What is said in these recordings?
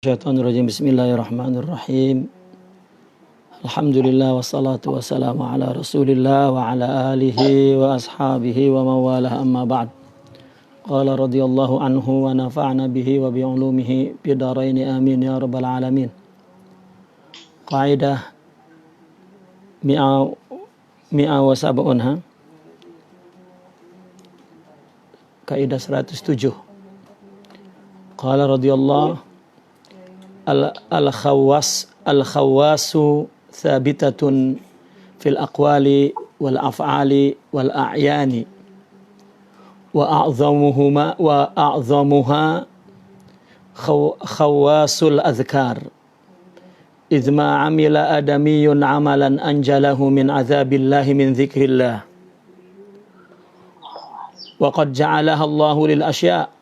Syaitanirrajim. Bismillahirrahmanirrahim. Alhamdulillah wassalatu wassalamu ala Rasulillah wa ala alihi wa ashabihi wa mawalah, amma ba'd. Qala radhiyallahu anhu wa nafa'na bihi wa bi ulumihi bidarain amin ya rabbal alamin. Qaidah mi'a wa sab'un Kaidah 107. Qala radhiyallahu al-khawasu thabitatun fil aqwali wal af'ali wal a'yani wa a'zamuha khawasul adhkar idh ma amila adamiyun amalan anjalahu min azabillahi min dhikrillah wa qad ja'alaha Allahu lil asya'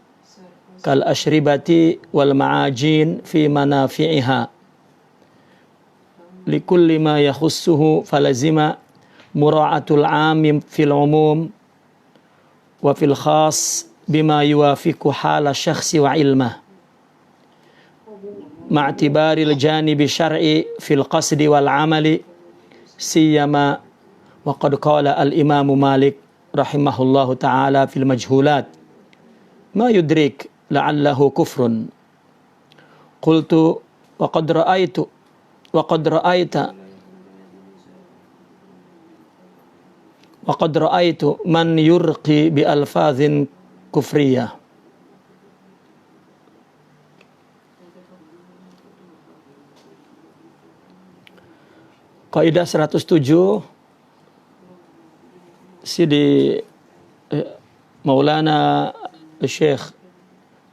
kal ashribati wal ma'ajin fi manafi'iha likulli ma yakhussuhu falazima mura'atul 'amim fil umum wa fil khas bima yuwafiqu hala syakhsi wa ilmah ma'tibaril janibi syar'i fil qasdi wal 'amali siyama wa qad qala al imamu Malik rahimahullahu ta'ala fil majhulat ma yudrik la'allahu kufrun. Qultu wa qad ra'aitu man yurqi bi alfazin kufriyah. Kaidah 107 Sidi Maulana Syekh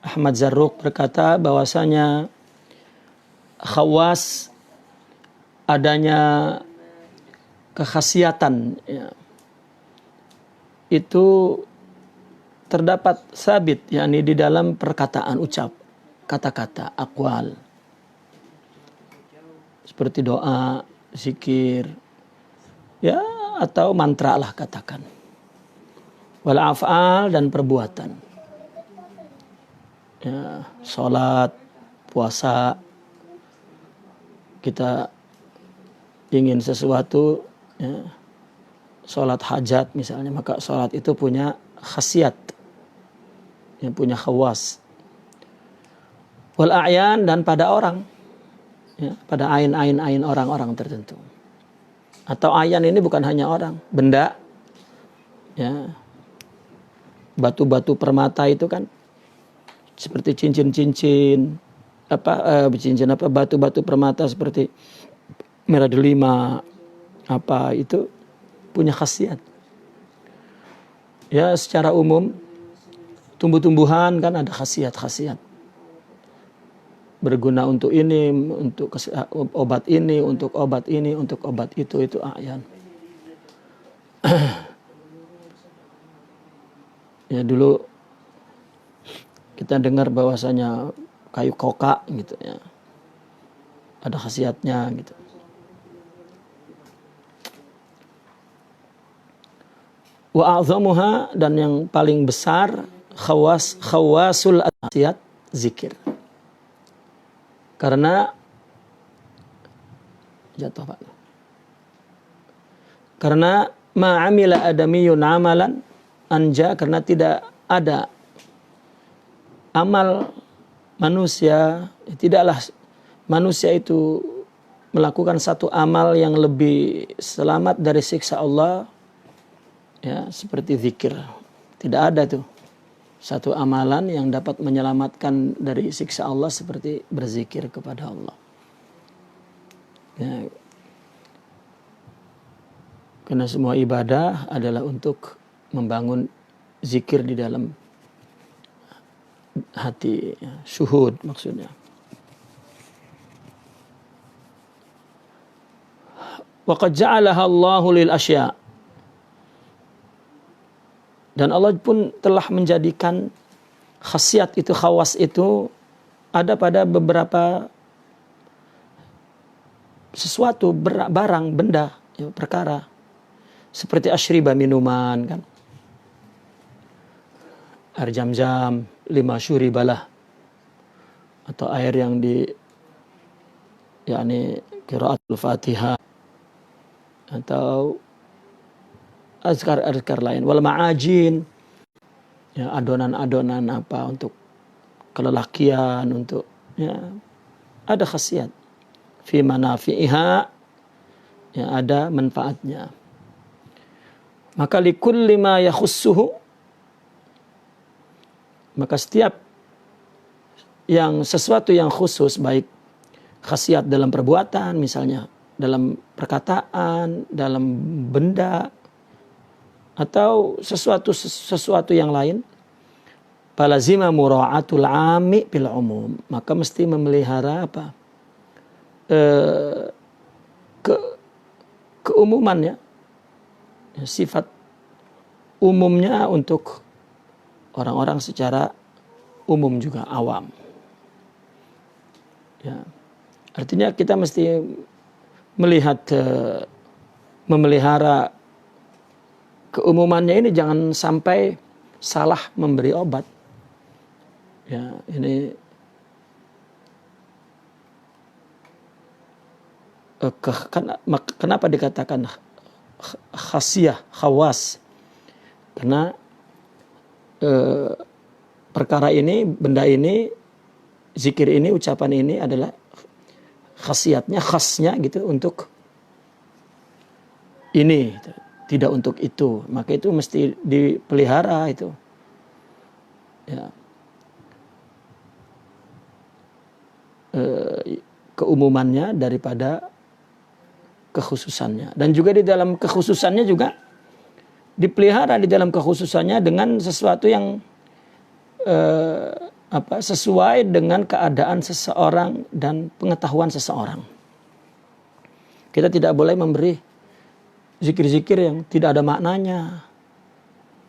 Ahmad Zarruq berkata bahwasanya khawas adanya kekhasiatan itu terdapat sabit, yakni di dalam perkataan, ucap, kata-kata, aqwal seperti doa, zikir, ya, atau mantra lah katakan, wal af'al, dan perbuatan, ya, sholat, puasa. Kita ingin sesuatu, ya, sholat hajat misalnya, maka sholat itu punya khasiat, yang punya khawas. Wal a'yan, dan pada orang, ya, pada ain orang-orang tertentu. Atau ayan ini bukan hanya orang, benda, ya, batu-batu permata itu kan seperti cincin batu-batu permata seperti merah delima, apa itu punya khasiat. Ya, secara umum tumbuh-tumbuhan kan ada khasiat-khasiat. Berguna untuk ini, untuk obat ini, untuk obat ini, untuk obat itu ayan. Ya, dulu kita dengar bahwasanya kayu koka gitu, ya, ada khasiatnya gitu. Wa a'zamuha, dan yang paling besar khawasul khasiat zikir. Karena ma'amila adamiyun amalan anja, karena tidak ada amal manusia, tidaklah manusia itu melakukan satu amal yang lebih selamat dari siksa Allah, ya, seperti zikir. Tidak ada tuh satu amalan yang dapat menyelamatkan dari siksa Allah seperti berzikir kepada Allah, ya. Karena semua ibadah adalah untuk membangun zikir di dalam hati, ya, syuhud maksudnya. Wa qad ja'alaha Allahu lil asya', dan Allah pun telah menjadikan khasiat itu, khawas itu ada pada beberapa sesuatu, barang, benda, ya, perkara. Seperti asyriba, minuman kan. Air Zam-Zam, 5 syuribalah. atau air yang di yakni qiraatul Fatihah atau azkar-azkar lain, wal ma'ajin, ya adonan-adonan apa untuk kelelakian, untuk ya ada khasiat fi manafi'iha, ya ada manfaatnya. Maka likulli ma yakhussuhu, maka setiap yang sesuatu yang khusus, baik khasiat dalam perbuatan misalnya, dalam perkataan, dalam benda, atau sesuatu yang lain, falazima mura'atul 'ami bil umum, maka mesti memelihara apa? Keumumannya, sifat umumnya untuk orang-orang secara umum juga, awam. Ya. Artinya kita mesti melihat, memelihara keumumannya ini, jangan sampai salah memberi obat. Ya, ini kenapa dikatakan khasiyah, khawas? Karena perkara ini, benda ini, zikir ini, ucapan ini adalah khasiatnya, khasnya gitu untuk ini, tidak untuk itu. Maka itu mesti dipelihara itu. Ya. Keumumannya daripada kekhususannya. Dan juga di dalam kekhususannya juga dipelihara, di dalam kekhususannya dengan sesuatu yang sesuai dengan keadaan seseorang dan pengetahuan seseorang. Kita tidak boleh memberi zikir-zikir yang tidak ada maknanya,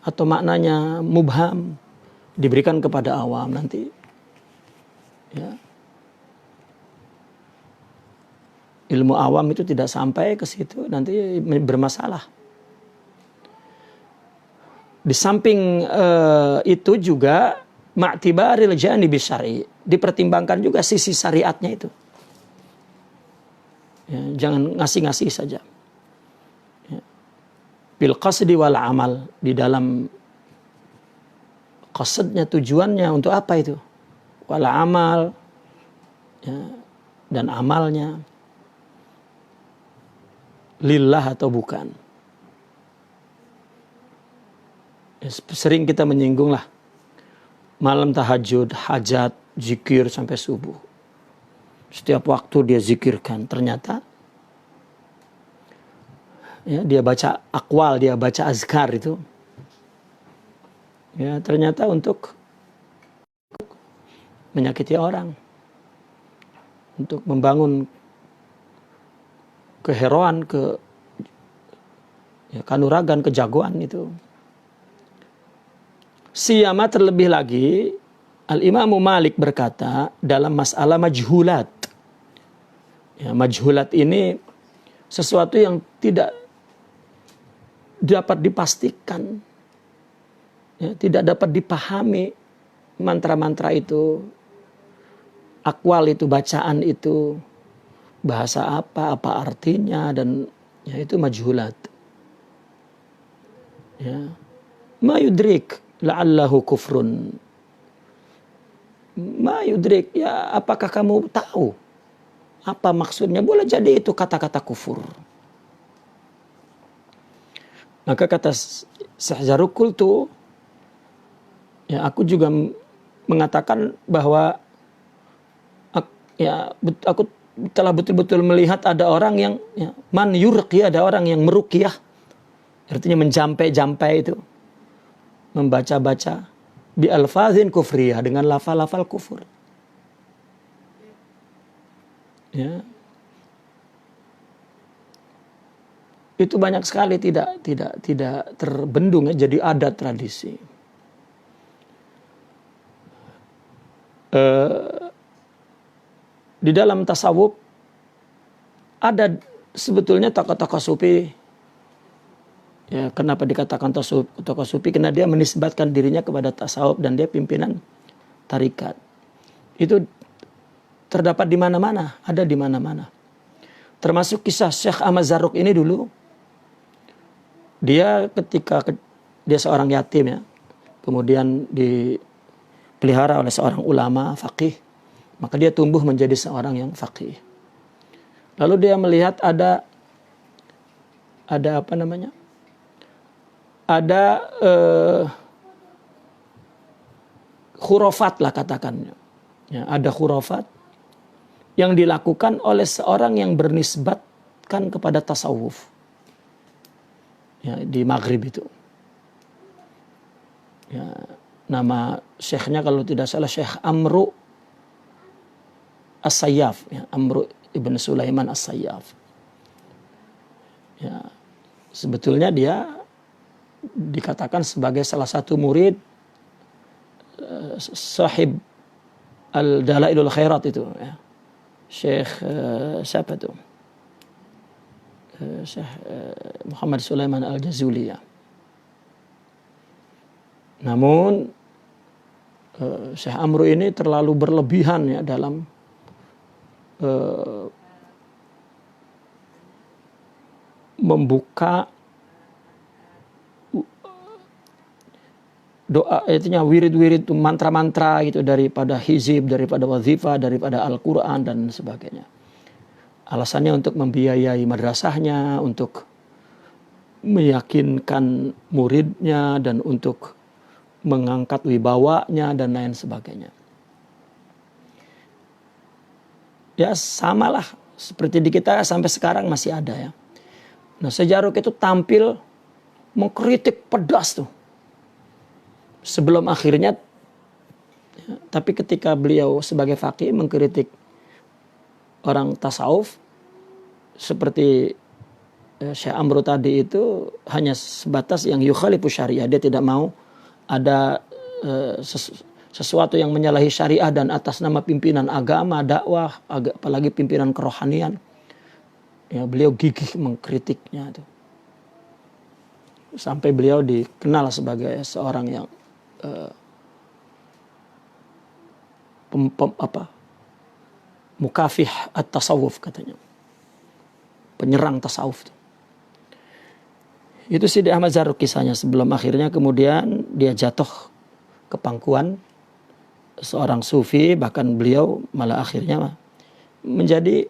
atau maknanya mubham, diberikan kepada awam nanti. Ya. Ilmu awam itu tidak sampai ke situ, nanti bermasalah. Di samping itu juga ma'tibaril janibi syar'i, dipertimbangkan juga sisi syariatnya itu. Ya, jangan ngasih-ngasih saja. Ya. Bil qasdi wal amal, di dalam qasadnya, tujuannya untuk apa itu? Wal amal, ya, dan amalnya lillah atau bukan. Ya, sering kita menyinggung lah, malam tahajud, hajat, zikir sampai subuh. Setiap waktu dia zikirkan, ternyata ya, dia baca akwal, dia baca azkar itu, ya ternyata untuk menyakiti orang, untuk membangun keheroan, kanuragan, kejagoan itu. Siyama, terlebih lagi Al-Imam Malik berkata dalam masalah majhulat. Ya, majhulat ini sesuatu yang tidak dapat dipastikan, ya, tidak dapat dipahami, mantra-mantra itu, akwal itu, bacaan itu, bahasa apa artinya, dan ya itu majhulat. Ya. Ma yudrik la'allahu kufrun. Ma yudrik, ya apakah kamu tahu apa maksudnya? Boleh jadi itu kata-kata kufur. Maka kata Syekh Zarruq tuh, ya aku juga mengatakan bahwa ya aku telah betul-betul melihat ada orang yang ya, man yurqi, ada orang yang meruqyah, artinya menjampai-jampai itu, membaca-baca bi alfazin kufriyah, dengan lafal-lafal kufur. Ya. Itu banyak sekali tidak terbendung, ya, jadi adat tradisi. Di dalam tasawuf ada sebetulnya tokoh-tokoh sufi. Ya, kenapa dikatakan tokoh sufi? Karena dia menisbatkan dirinya kepada tasawuf dan dia pimpinan tarikat. Itu terdapat di mana-mana, ada di mana-mana. Termasuk kisah Syekh Ahmad Zarruq ini dulu, dia ketika dia seorang yatim ya, kemudian dipelihara oleh seorang ulama faqih, maka dia tumbuh menjadi seorang yang faqih. Lalu dia melihat ada apa namanya? Ada khurafat lah katakannya. Ya, ada khurafat yang dilakukan oleh seorang yang bernisbatkan kepada tasawuf. Ya, di Maghrib itu. Ya, nama syekhnya kalau tidak salah Syekh Amru As-Sayyaf, ya, Amru ibn Sulaiman As-Sayyaf. Ya, sebetulnya dia dikatakan sebagai salah satu murid sahib Al-Dalailul Khairat itu, ya. Syekh siapa tuh? Syekh Muhammad Sulaiman Al-Jazuli ya. Namun Syekh Amru ini terlalu berlebihan ya dalam membuka doa, artinya wirid-wirid, mantra-mantra gitu, daripada hizib, daripada wazifah, daripada Al-Quran dan sebagainya. Alasannya untuk membiayai madrasahnya, untuk meyakinkan muridnya, dan untuk mengangkat wibawanya dan lain sebagainya. Ya samalah seperti di kita sampai sekarang masih ada ya. Nah, Syekh Zarruq itu tampil mengkritik pedas tuh. Sebelum akhirnya, ya, tapi ketika beliau sebagai faqih mengkritik orang tasawuf seperti Syekh Amru tadi itu hanya sebatas yang yukhalifu syariah. Dia tidak mau ada sesuatu yang menyalahi syariah dan atas nama pimpinan agama, dakwah, apalagi pimpinan kerohanian. Ya, beliau gigih mengkritiknya itu. Sampai beliau dikenal sebagai seorang yang mukafih at-tasawuf katanya. Penyerang tasawuf. Itu Sidi Ahmad Zarruq kisahnya, sebelum akhirnya kemudian dia jatuh ke pangkuan seorang sufi, bahkan beliau malah akhirnya menjadi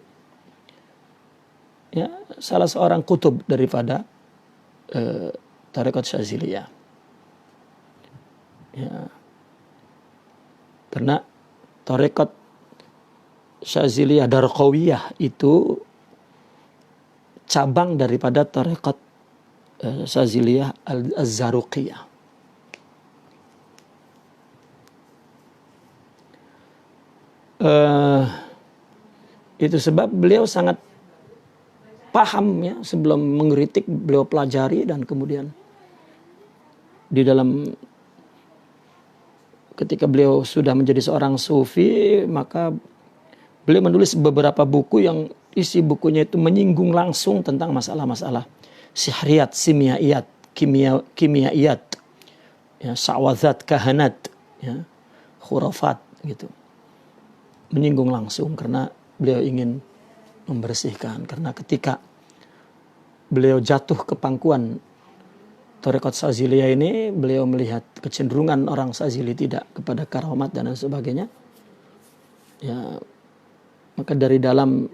ya salah seorang kutub daripada Tarekat Syaziliyah. Ya. Karena Tarekat Syaziliyah Darqawiyah itu cabang daripada Tarekat Syaziliyah Az-Zarruqiyah. Itu sebab beliau sangat paham ya, sebelum mengkritik beliau pelajari, dan kemudian di dalam ketika beliau sudah menjadi seorang sufi, maka beliau menulis beberapa buku yang isi bukunya itu menyinggung langsung tentang masalah-masalah sihriyat, simiaiyat, kimiaiyat, ya, sa'wadzat, kahanat, ya, khurafat gitu. Menyinggung langsung karena beliau ingin membersihkan. Karena ketika beliau jatuh ke pangkuan Tarekat Syaziliyah ini, beliau melihat kecenderungan orang Syazili tidak kepada karamat dan sebagainya. Ya, maka dari dalam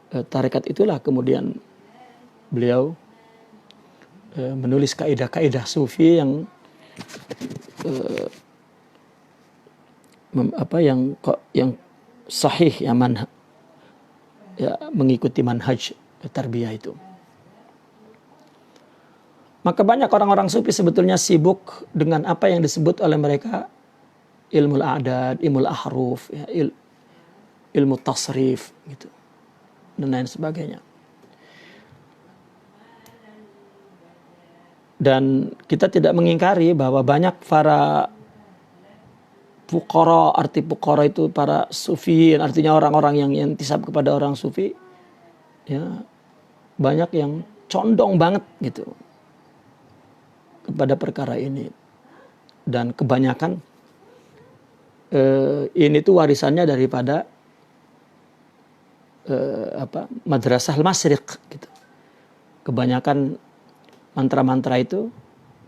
tarekat itulah kemudian beliau menulis kaidah-kaidah sufi yang yang sahih, ya, mengikuti manhaj tarbiyah itu. Maka banyak orang-orang sufi sebetulnya sibuk dengan apa yang disebut oleh mereka ilmu al-a'dad, ilmu al-ahruf, ya, ilmu tasrif gitu, dan lain sebagainya. Dan kita tidak mengingkari bahwa banyak para fuqara, arti fuqara itu para sufi, artinya orang-orang yang intisab kepada orang sufi, ya, banyak yang condong banget gitu kepada perkara ini. Dan kebanyakan ini tuh warisannya daripada madrasah al-masyriq gitu. Kebanyakan mantra-mantra itu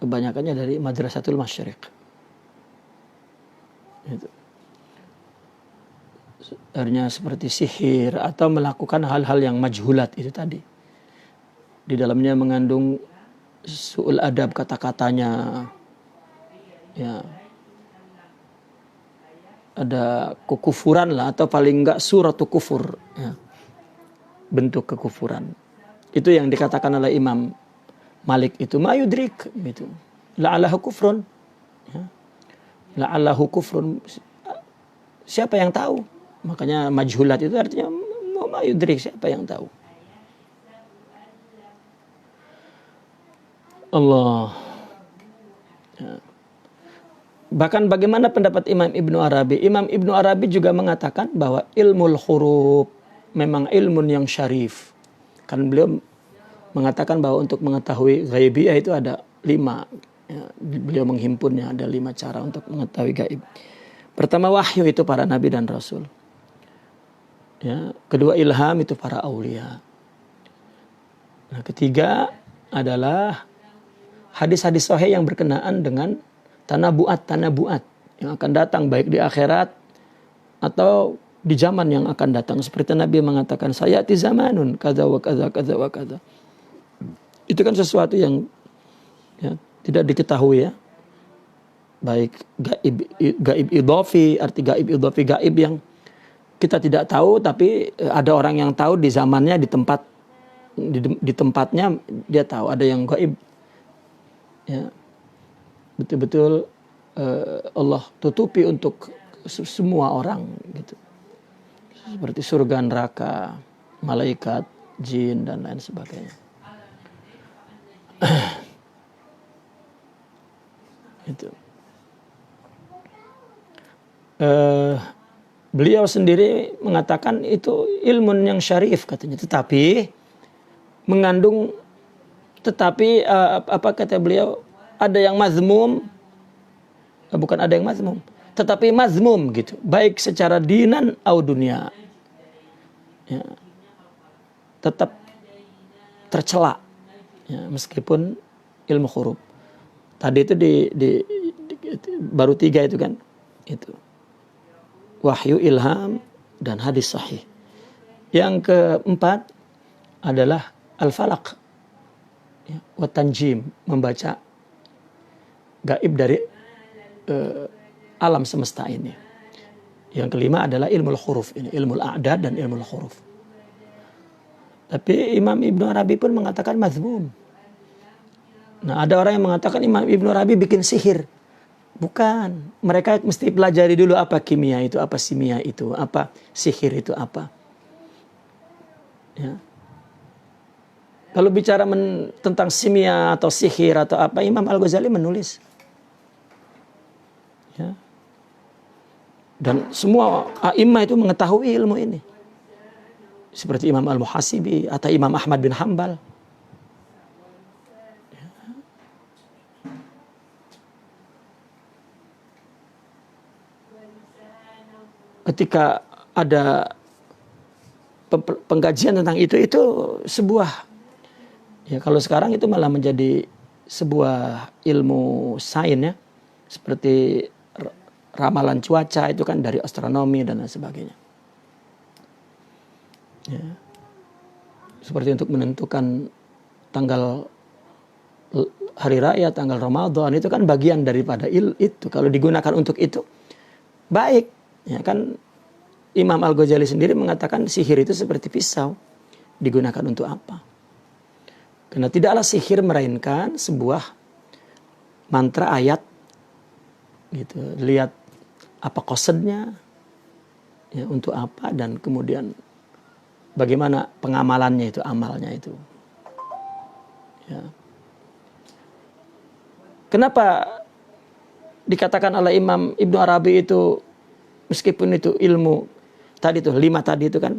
kebanyakannya dari madrasatul masyriq. Gitu. Artinya seperti sihir atau melakukan hal-hal yang majhulat itu tadi. Di dalamnya mengandung su'ul adab kata-katanya. Ya. Ada kekufuran lah atau paling enggak suratu kufur, ya. Bentuk kekufuran. Itu yang dikatakan oleh Imam Malik itu mayudrik gitu. La'allahu kufrun. Ya. La'allahu kufrun. Siapa yang tahu? Makanya majhulat itu artinya mayudrik, siapa yang tahu? Allah. Ya. Bahkan bagaimana pendapat Imam Ibnu Arabi? Imam Ibnu Arabi juga mengatakan bahwa ilmul huruf memang ilmu yang syarif. Kan beliau mengatakan bahwa untuk mengetahui ghaibiyah itu ada 5. Ya, beliau menghimpunnya ada 5 cara untuk mengetahui gaib. Pertama wahyu itu para nabi dan rasul. Ya, kedua ilham itu para aulia. Nah, ketiga adalah hadis-hadis sahih yang berkenaan dengan tanabuat yang akan datang baik di akhirat atau di zaman yang akan datang. Seperti Nabi mengatakan sayati zamanun kadza wa kadza kadza wa kadza. Itu kan sesuatu yang ya, tidak diketahui ya. Baik gaib idhafi, arti gaib idhafi gaib yang kita tidak tahu tapi ada orang yang tahu di zamannya di tempatnya dia tahu. Ada yang gaib ya. Betul-betul Allah tutupi untuk semua orang gitu. Seperti surga, neraka, malaikat, jin dan lain sebagainya. Itu. Beliau sendiri mengatakan itu ilmu yang syarif katanya, tetapi mengandung apa kata beliau, ada yang mazmum, bukan ada yang mazmum, tetapi mazmum gitu, baik secara dinan atau dunia, ya, tetap tercela, ya, meskipun ilmu huruf. Tadi itu baru 3 itu kan, itu wahyu, ilham, dan hadis sahih. Yang keempat adalah al-falaq, ya, wa tanjim, membaca gaib dari alam semesta ini. Yang kelima adalah ilmu huruf ini, ilmu a'dad dan ilmu huruf. Tapi Imam Ibnu Arabi pun mengatakan mazmum. Nah, ada orang yang mengatakan Imam Ibnu Arabi bikin sihir. Bukan, mereka mesti pelajari dulu apa kimia itu, apa simia itu, apa sihir itu apa. Ya. Kalau bicara tentang simia atau sihir atau apa, Imam Al-Ghazali menulis. Ya. Dan semua a'imah itu mengetahui ilmu ini. Seperti Imam Al-Muhasibi atau Imam Ahmad bin Hanbal. Ya. Ketika ada pengkajian tentang itu sebuah, ya kalau sekarang itu malah menjadi sebuah ilmu sains ya, seperti ramalan cuaca itu kan dari astronomi dan lain sebagainya. Ya. Seperti untuk menentukan tanggal hari raya, tanggal Ramadan, itu kan bagian daripada itu. Kalau digunakan untuk itu baik, ya kan. Imam Al-Ghazali sendiri mengatakan sihir itu seperti pisau, digunakan untuk apa? Karena tidaklah sihir melainkan sebuah mantra ayat gitu. Lihat apa qasadnya, ya, untuk apa, dan kemudian bagaimana pengamalannya itu, amalnya itu. Ya. Kenapa dikatakan oleh Imam Ibnu Arabi itu, meskipun itu ilmu tadi tuh 5 tadi itu kan,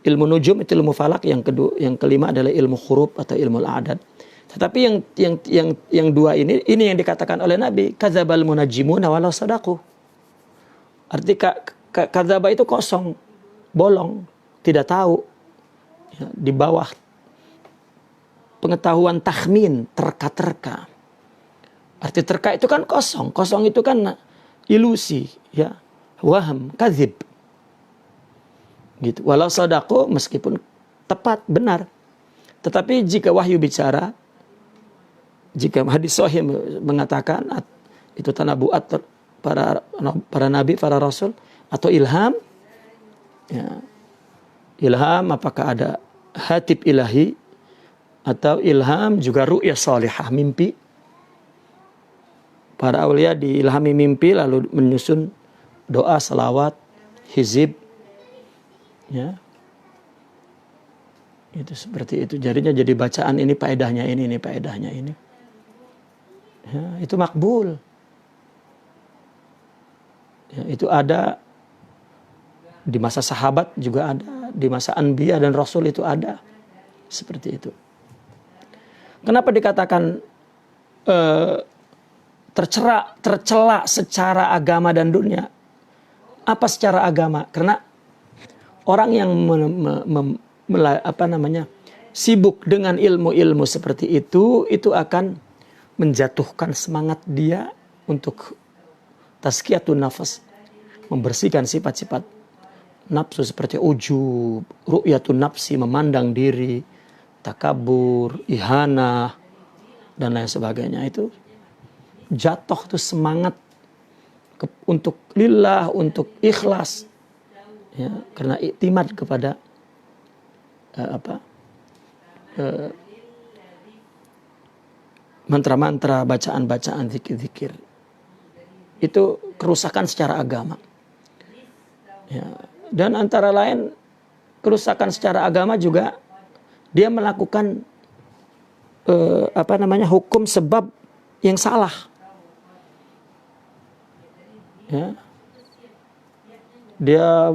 ilmu nujum itu ilmu falak, yang kelima adalah ilmu huruf atau ilmu al-adad. Tetapi yang 2 ini yang dikatakan oleh Nabi, kadzabal munajjimuna walau sadaqu. Arti kadzaba itu kosong, bolong. tidak tahu, ya, di bawah pengetahuan takhmin, terka-terka. Arti terka itu kan kosong, kosong itu kan ilusi, ya, waham, kadzib. Gitu. Walau sadaqo, meskipun tepat, benar. Tetapi jika wahyu bicara, jika hadis sahih mengatakan itu tanabuat para nabi, para rasul, atau ilham, ya, ilham apakah ada hatib ilahi, atau ilham juga ru'yah salihah, mimpi. Para awliya diilhami mimpi lalu menyusun doa, salawat, hizib, ya. Itu seperti itu. Jadinya jadi bacaan ini faedahnya ini faedahnya ini. Ya, itu makbul. Ya, itu ada di masa sahabat juga ada, di masa anbiya dan rasul itu ada. Seperti itu. Kenapa dikatakan tercela secara agama dan dunia? Apa secara agama? Karena orang yang sibuk dengan ilmu-ilmu seperti itu akan menjatuhkan semangat dia untuk tazkiyatun nafas, membersihkan sifat-sifat nafsu seperti ujub, ru'yatun nafsi, memandang diri, takabur, ihana, dan lain sebagainya. Itu jatuh tuh semangat untuk lillah, untuk ikhlas, ya, karena iktimad kepada mantra-mantra, bacaan-bacaan, zikir-zikir. Itu kerusakan secara agama, ya. Dan antara lain kerusakan secara agama juga dia melakukan hukum sebab yang salah, ya. Dia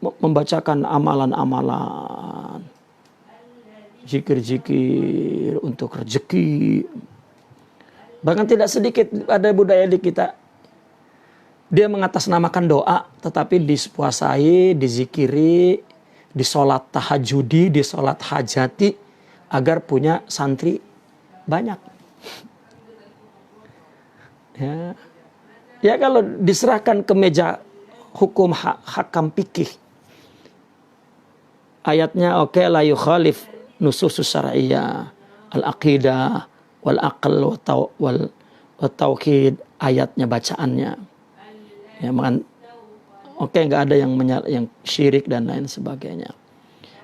membacakan amalan-amalan, zikir-zikir untuk rezeki. Bahkan tidak sedikit ada budaya di kita, dia mengatasnamakan doa, tetapi dipuasai, dizikiri, di sholat tahajudi, di sholat hajati, agar punya santri banyak. Ya, ya, kalau diserahkan ke meja hukum hakam fikih, ayatnya oke, la yukhalif nususus syar'iyyah, al-aqidah, wal aql, wal tauhid, ayatnya, bacaannya. Ya, oke, nggak ada yang syirik dan lain sebagainya.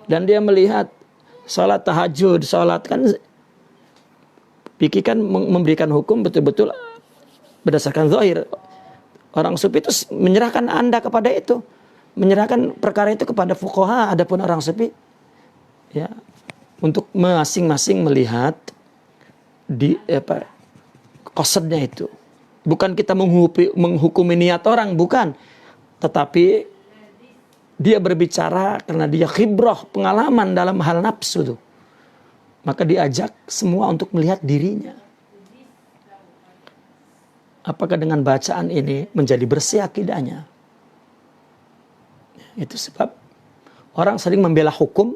Dan dia melihat sholat tahajud, sholat kan fikih kan memberikan hukum betul-betul berdasarkan zahir. Orang sufi itu menyerahkan Anda kepada itu, menyerahkan perkara itu kepada fuqaha. Adapun orang sufi, ya, untuk masing-masing melihat di qasadnya itu. Bukan kita menghukumi niat orang, bukan. Tetapi dia berbicara karena dia khibrah, pengalaman dalam hal nafsu tuh. Maka diajak semua untuk melihat dirinya. Apakah dengan bacaan ini menjadi bersih akidahnya? Itu sebab orang sering membela hukum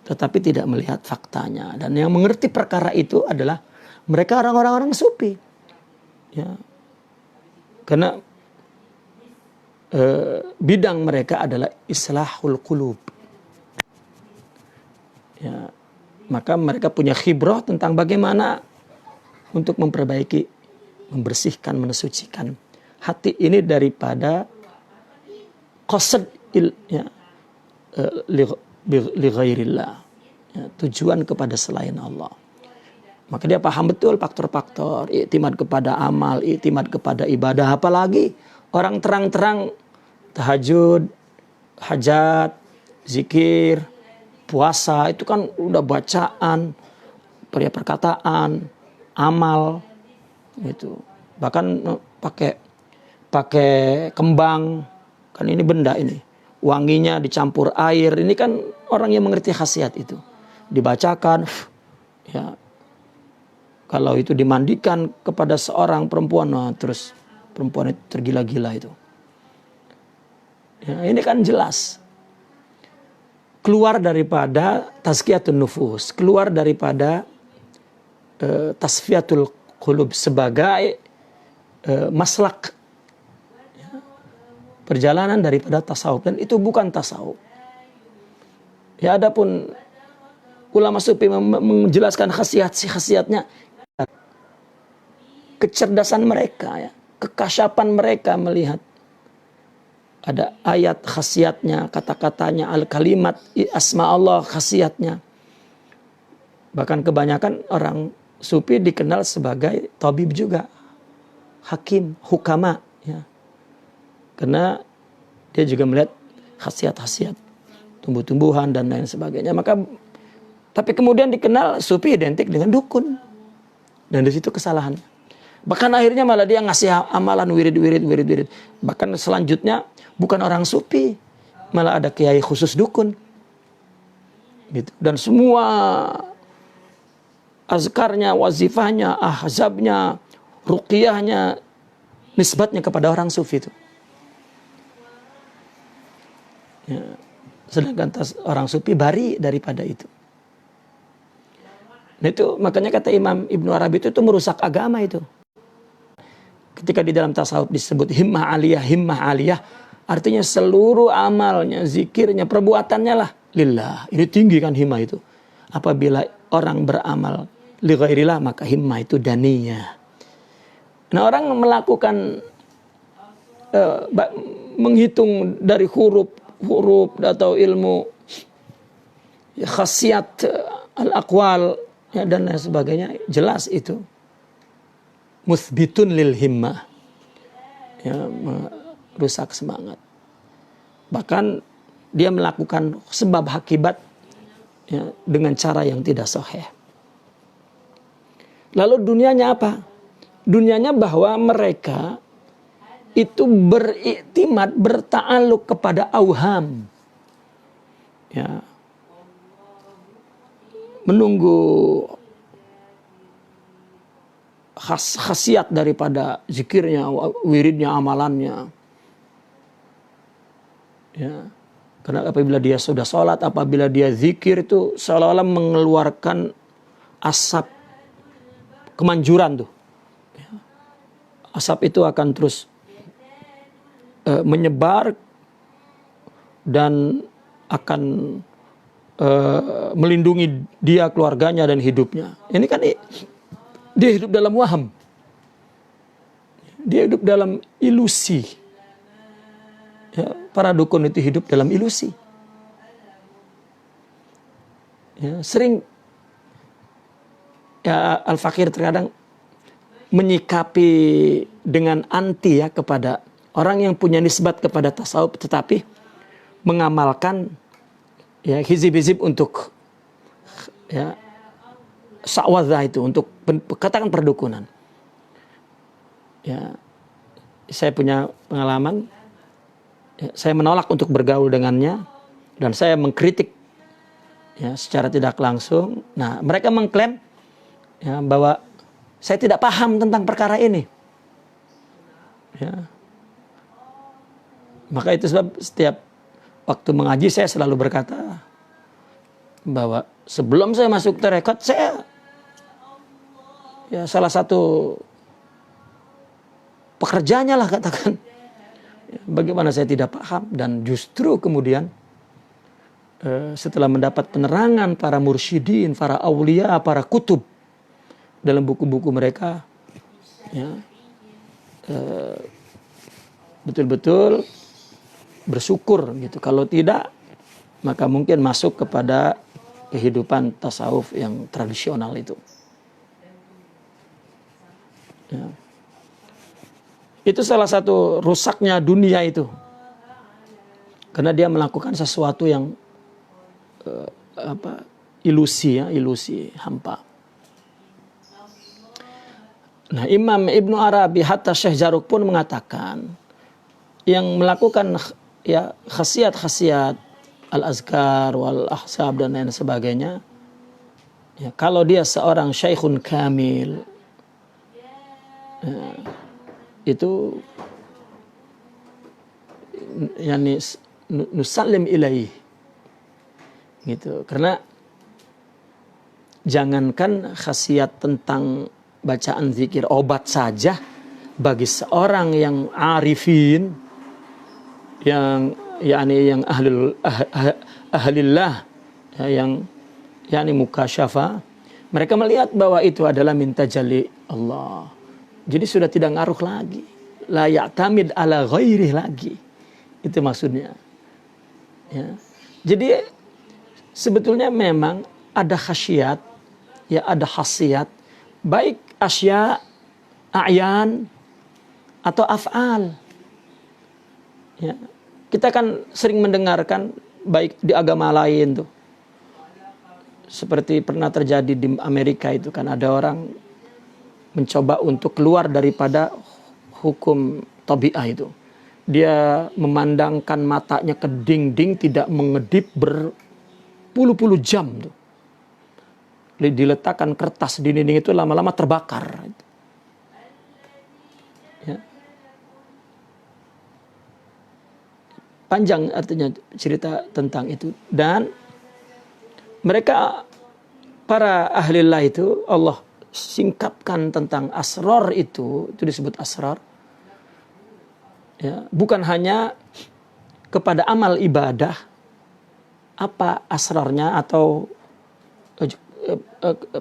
tetapi tidak melihat faktanya. Dan yang mengerti perkara itu adalah mereka orang-orang sufi. Ya. Karena bidang mereka adalah islahul qulub. Ya. Maka mereka punya khibrah tentang bagaimana untuk memperbaiki, membersihkan, mensucikan hati ini daripada qasad li ghairillah, ya, tujuan kepada selain Allah. Maka dia paham betul faktor-faktor, iktimad kepada amal, iktimad kepada ibadah. Apalagi orang terang-terang tahajud, hajat, zikir, puasa, itu kan udah bacaan, perkataan, amal, gitu. Bahkan pakai kembang, kan ini benda ini, wanginya dicampur air. Ini kan orang yang mengerti khasiat itu, dibacakan, ya. Kalau itu dimandikan kepada seorang perempuan, nah, terus perempuan itu tergila-gila itu. Ya, ini kan jelas. keluar daripada tazkiyatun nufus, keluar daripada tasfiyatul qulub sebagai maslak perjalanan daripada tasawuf, dan itu bukan tasawuf. Ya, adapun ulama sufi menjelaskan khasiatnya, kecerdasan mereka, ya, kekasyapan mereka melihat ada ayat khasiatnya, kata-katanya, al-kalimat, asma Allah khasiatnya. Bahkan kebanyakan orang sufi dikenal sebagai tabib juga, hakim, hukama, ya. Karena dia juga melihat khasiat-khasiat tumbuh-tumbuhan dan lain sebagainya. Tapi kemudian dikenal sufi identik dengan dukun. Dan di situ kesalahannya. Bahkan akhirnya malah dia ngasih amalan wirid. Bahkan selanjutnya bukan orang sufi, malah ada kiai khusus dukun. Gitu. Dan semua azkarnya, wazifahnya, ahzabnya, ruqyahnya nisbatnya kepada orang sufi itu. Ya. Sedangkan orang sufi bari daripada itu. Nah itu makanya kata Imam Ibnu Arabi itu merusak agama itu. Ketika di dalam tasawuf disebut himmah aliyah, artinya seluruh amalnya, zikirnya, perbuatannya lah lillah. Ini tinggi kan himmah itu. Apabila orang beramal li ghairillah, maka himmah itu daniyah. Nah orang melakukan menghitung dari huruf atau ilmu khasiat al-aqwal, ya, dan lain sebagainya, jelas itu muthbitun lil himmah, ya, merusak semangat. Bahkan dia melakukan sebab akibat, ya, dengan cara yang tidak sahih. Lalu dunianya apa? Dunianya bahwa mereka itu beriktimat, berta'aluk kepada auham, ya, menunggu khasiat daripada zikirnya, wiridnya, amalannya, ya. Karena apabila dia sudah sholat, apabila dia zikir, itu seolah-olah mengeluarkan asap kemanjuran tuh, ya. Asap itu akan terus menyebar dan akan melindungi dia, keluarganya, dan hidupnya. Ini kan dia hidup dalam waham. Dia hidup dalam ilusi. Ya, para dukun itu hidup dalam ilusi. Ya, sering ya, Al-Fakir terkadang menyikapi dengan anti, ya, kepada orang yang punya nisbat kepada tasawuf tetapi mengamalkan, ya, hizib-hizib untuk, ya, sa'wadha itu, untuk katakan perdukunan. Ya, saya punya pengalaman, ya, saya menolak untuk bergaul dengannya dan saya mengkritik, ya, secara tidak langsung. Nah, mereka mengklaim, ya, bahwa saya tidak paham tentang perkara ini. Ya. Maka itu sebab setiap waktu mengaji saya selalu berkata bahwa sebelum saya masuk tarekat, saya, ya, salah satu pekerjaannya lah, katakan, bagaimana saya tidak paham, dan justru kemudian setelah mendapat penerangan para mursyidin, para aulia, para kutub dalam buku-buku mereka, ya, betul-betul bersyukur gitu. Kalau tidak, maka mungkin masuk kepada kehidupan tasawuf yang tradisional itu. Ya. Itu salah satu rusaknya dunia itu. Karena dia melakukan sesuatu yang ilusi, ya, ilusi hampa. Nah, Imam Ibnu Arabi hatta Syekh Zaruk pun mengatakan yang melakukan, ya, khasiat-khasiat al-azkar wal ahsab dan lain sebagainya, ya, kalau dia seorang syekhun kamil, ya, itu yani nusallim ilaih, Gitu. Karena jangankan khasiat tentang bacaan zikir obat saja, bagi seorang yang arifin, yang yang ahlillah, ya, yang mukasyafa, mereka melihat bahwa itu adalah minta jali Allah. Jadi sudah tidak ngaruh lagi, la ya'tamid ala ghairih lagi. Itu maksudnya. Ya. Jadi sebetulnya memang ada khasiat, ya ada khasiat, baik asya, a'yan, atau af'al. Ya. Kita kan sering mendengarkan baik di agama lain tuh. Seperti pernah terjadi di Amerika itu kan, ada orang mencoba untuk keluar daripada hukum tabi'ah itu. Dia memandangkan matanya ke dinding, tidak mengedip berpuluh-puluh jam tuh. Diletakkan kertas di dinding itu, lama-lama terbakar. Ya. Panjang artinya cerita tentang itu. Dan mereka, para ahlillah itu, Allah singkapkan tentang asrar itu disebut asrar. Ya, bukan hanya kepada amal ibadah, apa asrarnya atau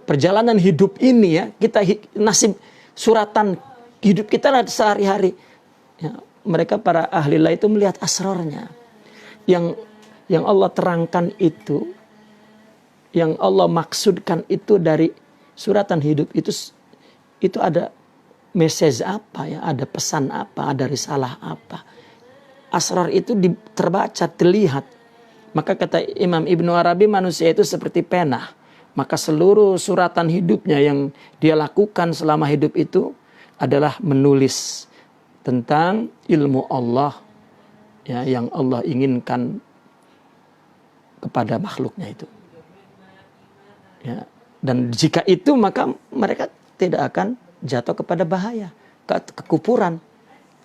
perjalanan hidup ini ya, kita nasib suratan hidup kita sehari-hari. Ya, mereka para ahlillah itu melihat asrarnya. Yang Allah terangkan itu, yang Allah maksudkan itu dari suratan hidup itu ada message apa ya, ada pesan apa, ada risalah apa. Asrar itu terbaca, terlihat. Maka kata Imam Ibnu Arabi, manusia itu seperti pena. Maka seluruh suratan hidupnya yang dia lakukan selama hidup itu adalah menulis tentang ilmu Allah, ya, yang Allah inginkan kepada makhluknya itu. Ya. Dan jika itu, maka mereka tidak akan jatuh kepada bahaya, kekufuran,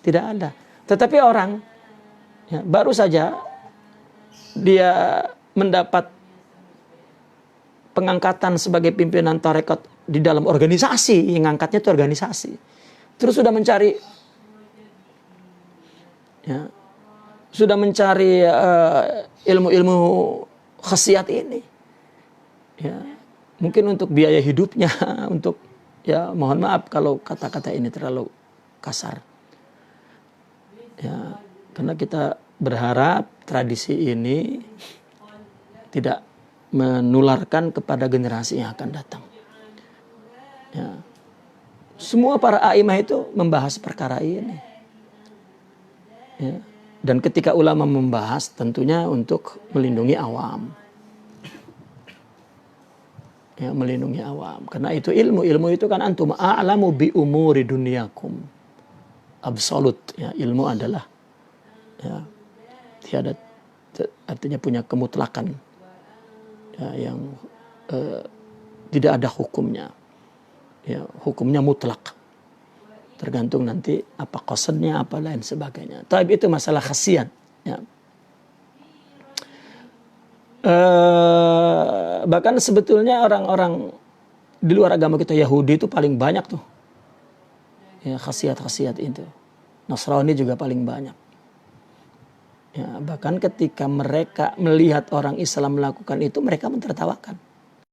tidak ada. Tetapi orang, ya, baru saja dia mendapat pengangkatan sebagai pimpinan tarekat di dalam organisasi, yang ngangkatnya itu organisasi, terus sudah mencari, ya, sudah mencari ilmu-ilmu khasiat ini, ya, mungkin untuk biaya hidupnya, untuk, ya, mohon maaf kalau kata-kata ini terlalu kasar. Ya, karena kita berharap tradisi ini tidak menularkan kepada generasi yang akan datang. Ya. Semua para a'imah itu membahas perkara ini. Ya. Dan ketika ulama membahas, tentunya untuk melindungi awam. Ya, melindungi awam. Karena itu ilmu itu kan antum a'lamu bi umuri dunyakum. Absolut, ya, ilmu adalah, ya, tiada, artinya punya kemutlakan, ya, yang tidak ada hukumnya. Ya, hukumnya mutlak. Tergantung nanti apa qasadnya, apa lain sebagainya. Tapi itu masalah khasiat, ya. Bahkan sebetulnya orang-orang di luar agama kita, Yahudi itu paling banyak tuh, ya, khasiat-khasiat itu. Nasrani juga paling banyak. Ya, bahkan ketika mereka melihat orang Islam melakukan itu, mereka mentertawakan.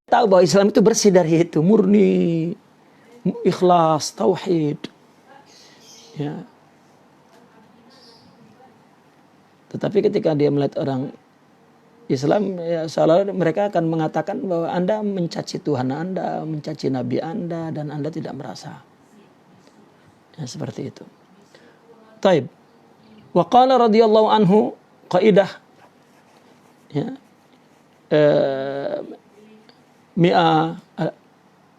Tahu bahwa Islam itu bersih dari itu, murni, ikhlas, tauhid. Ya. Tetapi ketika dia melihat orang Islam, ya, seolah mereka akan mengatakan bahwa Anda mencaci Tuhan Anda, mencaci Nabi Anda, dan Anda tidak merasa. Ya, seperti itu. Taib. Wa qala radhiyallahu anhu, qaidah, ya, mi'a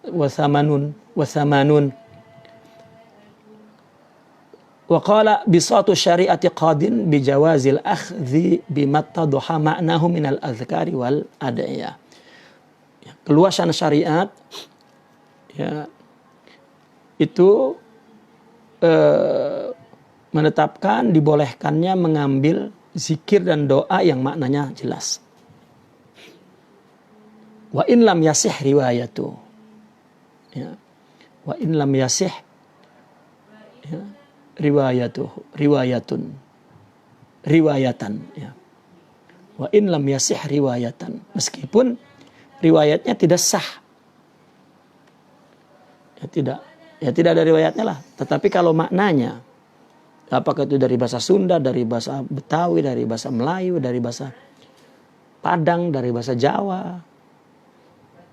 wa thamanun. Wa qala bisatu syari'ati qadin bi jawazil akhdhi bimattadha ma'nahu minal azkari wal ad'iyah. Ya, keluasan syariat, ya, itu menetapkan dibolehkannya mengambil zikir dan doa yang maknanya jelas. Wa in lam yasih riwayatu. Ya. Wa in lam yasih ya, riwayatun. Riwayatan ya. Wa in lam yasih riwayatan. Meskipun riwayatnya tidak sah. Ya tidak ada riwayatnya lah. Tetapi kalau maknanya, apakah itu dari bahasa Sunda, dari bahasa Betawi, dari bahasa Melayu, dari bahasa Padang, dari bahasa Jawa,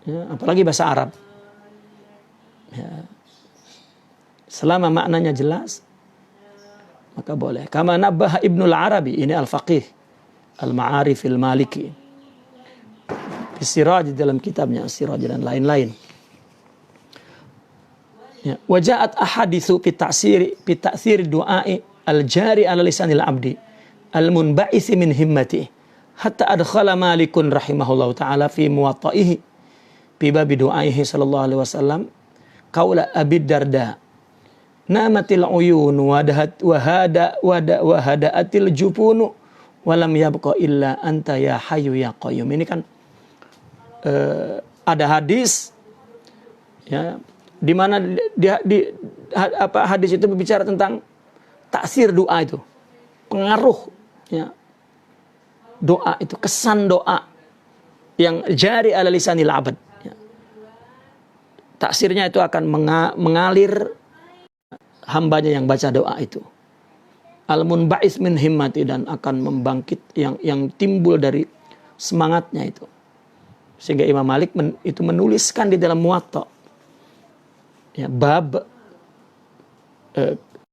ya, apalagi bahasa Arab. Ya. Selama maknanya jelas, maka boleh. Kama nabbaha Ibnul Arabi, ini Al-Faqih, Al-Ma'arif Al-Maliki. Siraj dalam kitabnya Siraj dan lain-lain. Ya. Waja'at ahadithu fi ta'sir du'a'i al-jari ala lisanil abdi al-munba'isi min himmati hatta adkhala Malikun rahimahullahu ta'ala fi muwatta'ihi fi babi du'aihi sallallahu alaihi wasallam qaula Abi Darda namatil uyun wahada'atil jupunu walam yabqa illa anta ya hayyu ya qayyum. Ini kan ada hadis ya, di mana hadis itu berbicara tentang taksir doa itu, pengaruh ya, doa itu, kesan doa yang jari ala lisanil abad ya. Taksirnya itu akan mengalir hambanya yang baca doa itu, al-munba'is min himmati, dan akan membangkit yang timbul dari semangatnya itu. Sehingga Imam Malik itu menuliskan di dalam Muwatta ya, bab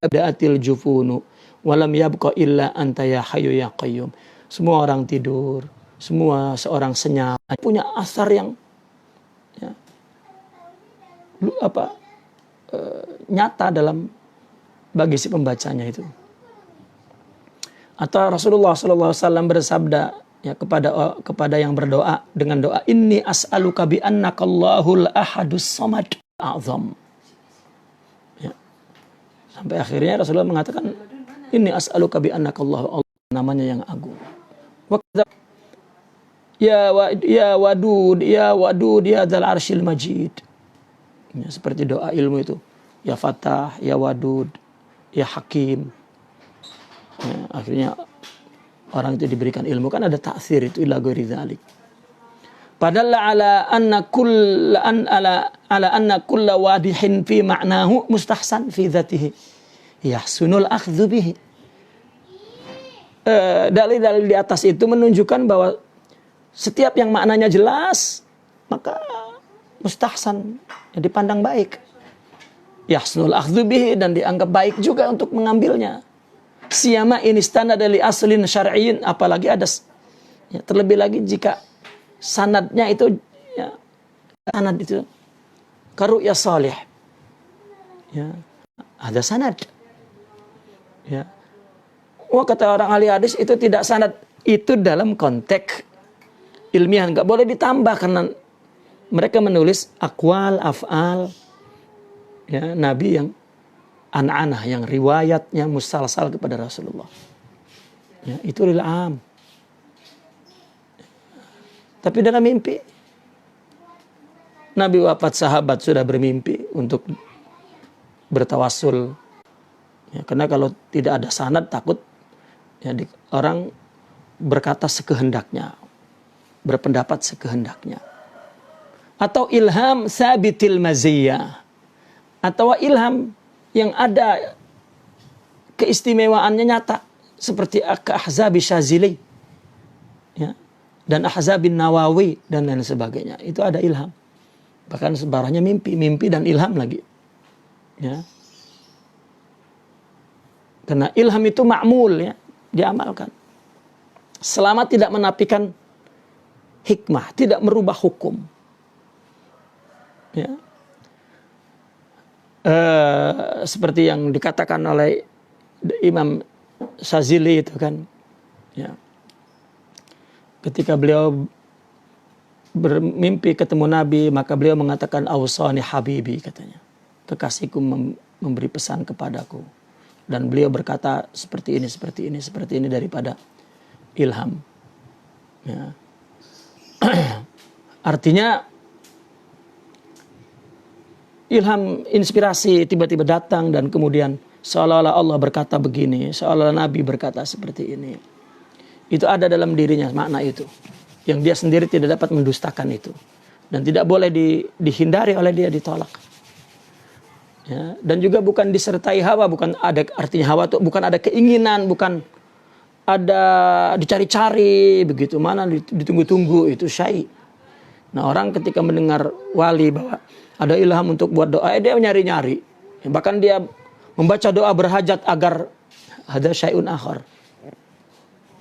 da'atil jufunu walam yabqa illa anta ya hayyu ya qayyum. Semua orang tidur, semua seorang senyap, punya asar yang ya, nyata dalam bagi si pembacanya itu. Atau Rasulullah SAW bersabda ya, kepada yang berdoa dengan doa inni as'aluka bi annakallahul ahadus samad a'zam. Ya. Sampai akhirnya Rasulullah mengatakan inni as'aluka bi annakallahu, Allah namanya yang agung. Ya wadud ya dzal arsyil majid. Ya, seperti doa ilmu itu. Ya Fatah, ya Wadud, ya Hakim. Ya, akhirnya orang itu diberikan ilmu, kan ada taksir itu ila ghairi dzalik. Padahal ala anna kulla wadihin fi ma'nahu mustahsan fi dzatihi yahsunul akhdhu bihi. Dalil-dalil di atas itu menunjukkan bahwa setiap yang maknanya jelas maka mustahsan, ya, dipandang baik. Yahsunul akhdhu bihi, dan dianggap baik juga untuk mengambilnya. Siyama ini standar dari aslin syar'iyyin, apalagi ada ya, terlebih lagi jika sanadnya itu ya, sanad itu karu'ya salih ya, ada sanad ya. Kata orang ahli hadis itu tidak sanad, itu dalam konteks ilmiah, nggak boleh ditambah karena mereka menulis aqwal af'al ya, nabi yang an-anah, yang riwayatnya musalsal kepada Rasulullah. Ya, itu lil am. Tapi dalam mimpi, Nabi wafat, sahabat sudah bermimpi untuk bertawassul. Ya, karena kalau tidak ada sanad takut ya, orang berkata sekehendaknya, berpendapat sekehendaknya. Atau ilham sabitil maziyah, atau ilham yang ada keistimewaannya nyata, seperti Ahzabi Syazili ya, dan Ahzabin Nawawi dan lain sebagainya. Itu ada ilham. Bahkan sebarahnya mimpi dan ilham lagi. Ya. Karena ilham itu ma'mul ya, diamalkan. Selama tidak menafikan hikmah, tidak merubah hukum. Ya. Seperti yang dikatakan oleh Imam Syazili itu kan ya, ketika beliau bermimpi ketemu Nabi, maka beliau mengatakan awsani habibi, katanya kekasihku memberi pesan kepadaku, dan beliau berkata seperti ini daripada ilham ya. Artinya ilham, inspirasi tiba-tiba datang dan kemudian seolah-olah Allah berkata begini, seolah-olah Nabi berkata seperti ini. Itu ada dalam dirinya makna itu. Yang dia sendiri tidak dapat mendustakan itu. Dan tidak boleh dihindari oleh dia, ditolak. Ya, dan juga bukan disertai hawa, bukan ada artinya hawa itu bukan ada keinginan, bukan ada dicari-cari begitu, mana ditunggu-tunggu, itu syai'. Nah, orang ketika mendengar wali bahwa ada ilham untuk buat doa, dia nyari-nyari. Bahkan dia membaca doa berhajat agar ada syai'un akhar.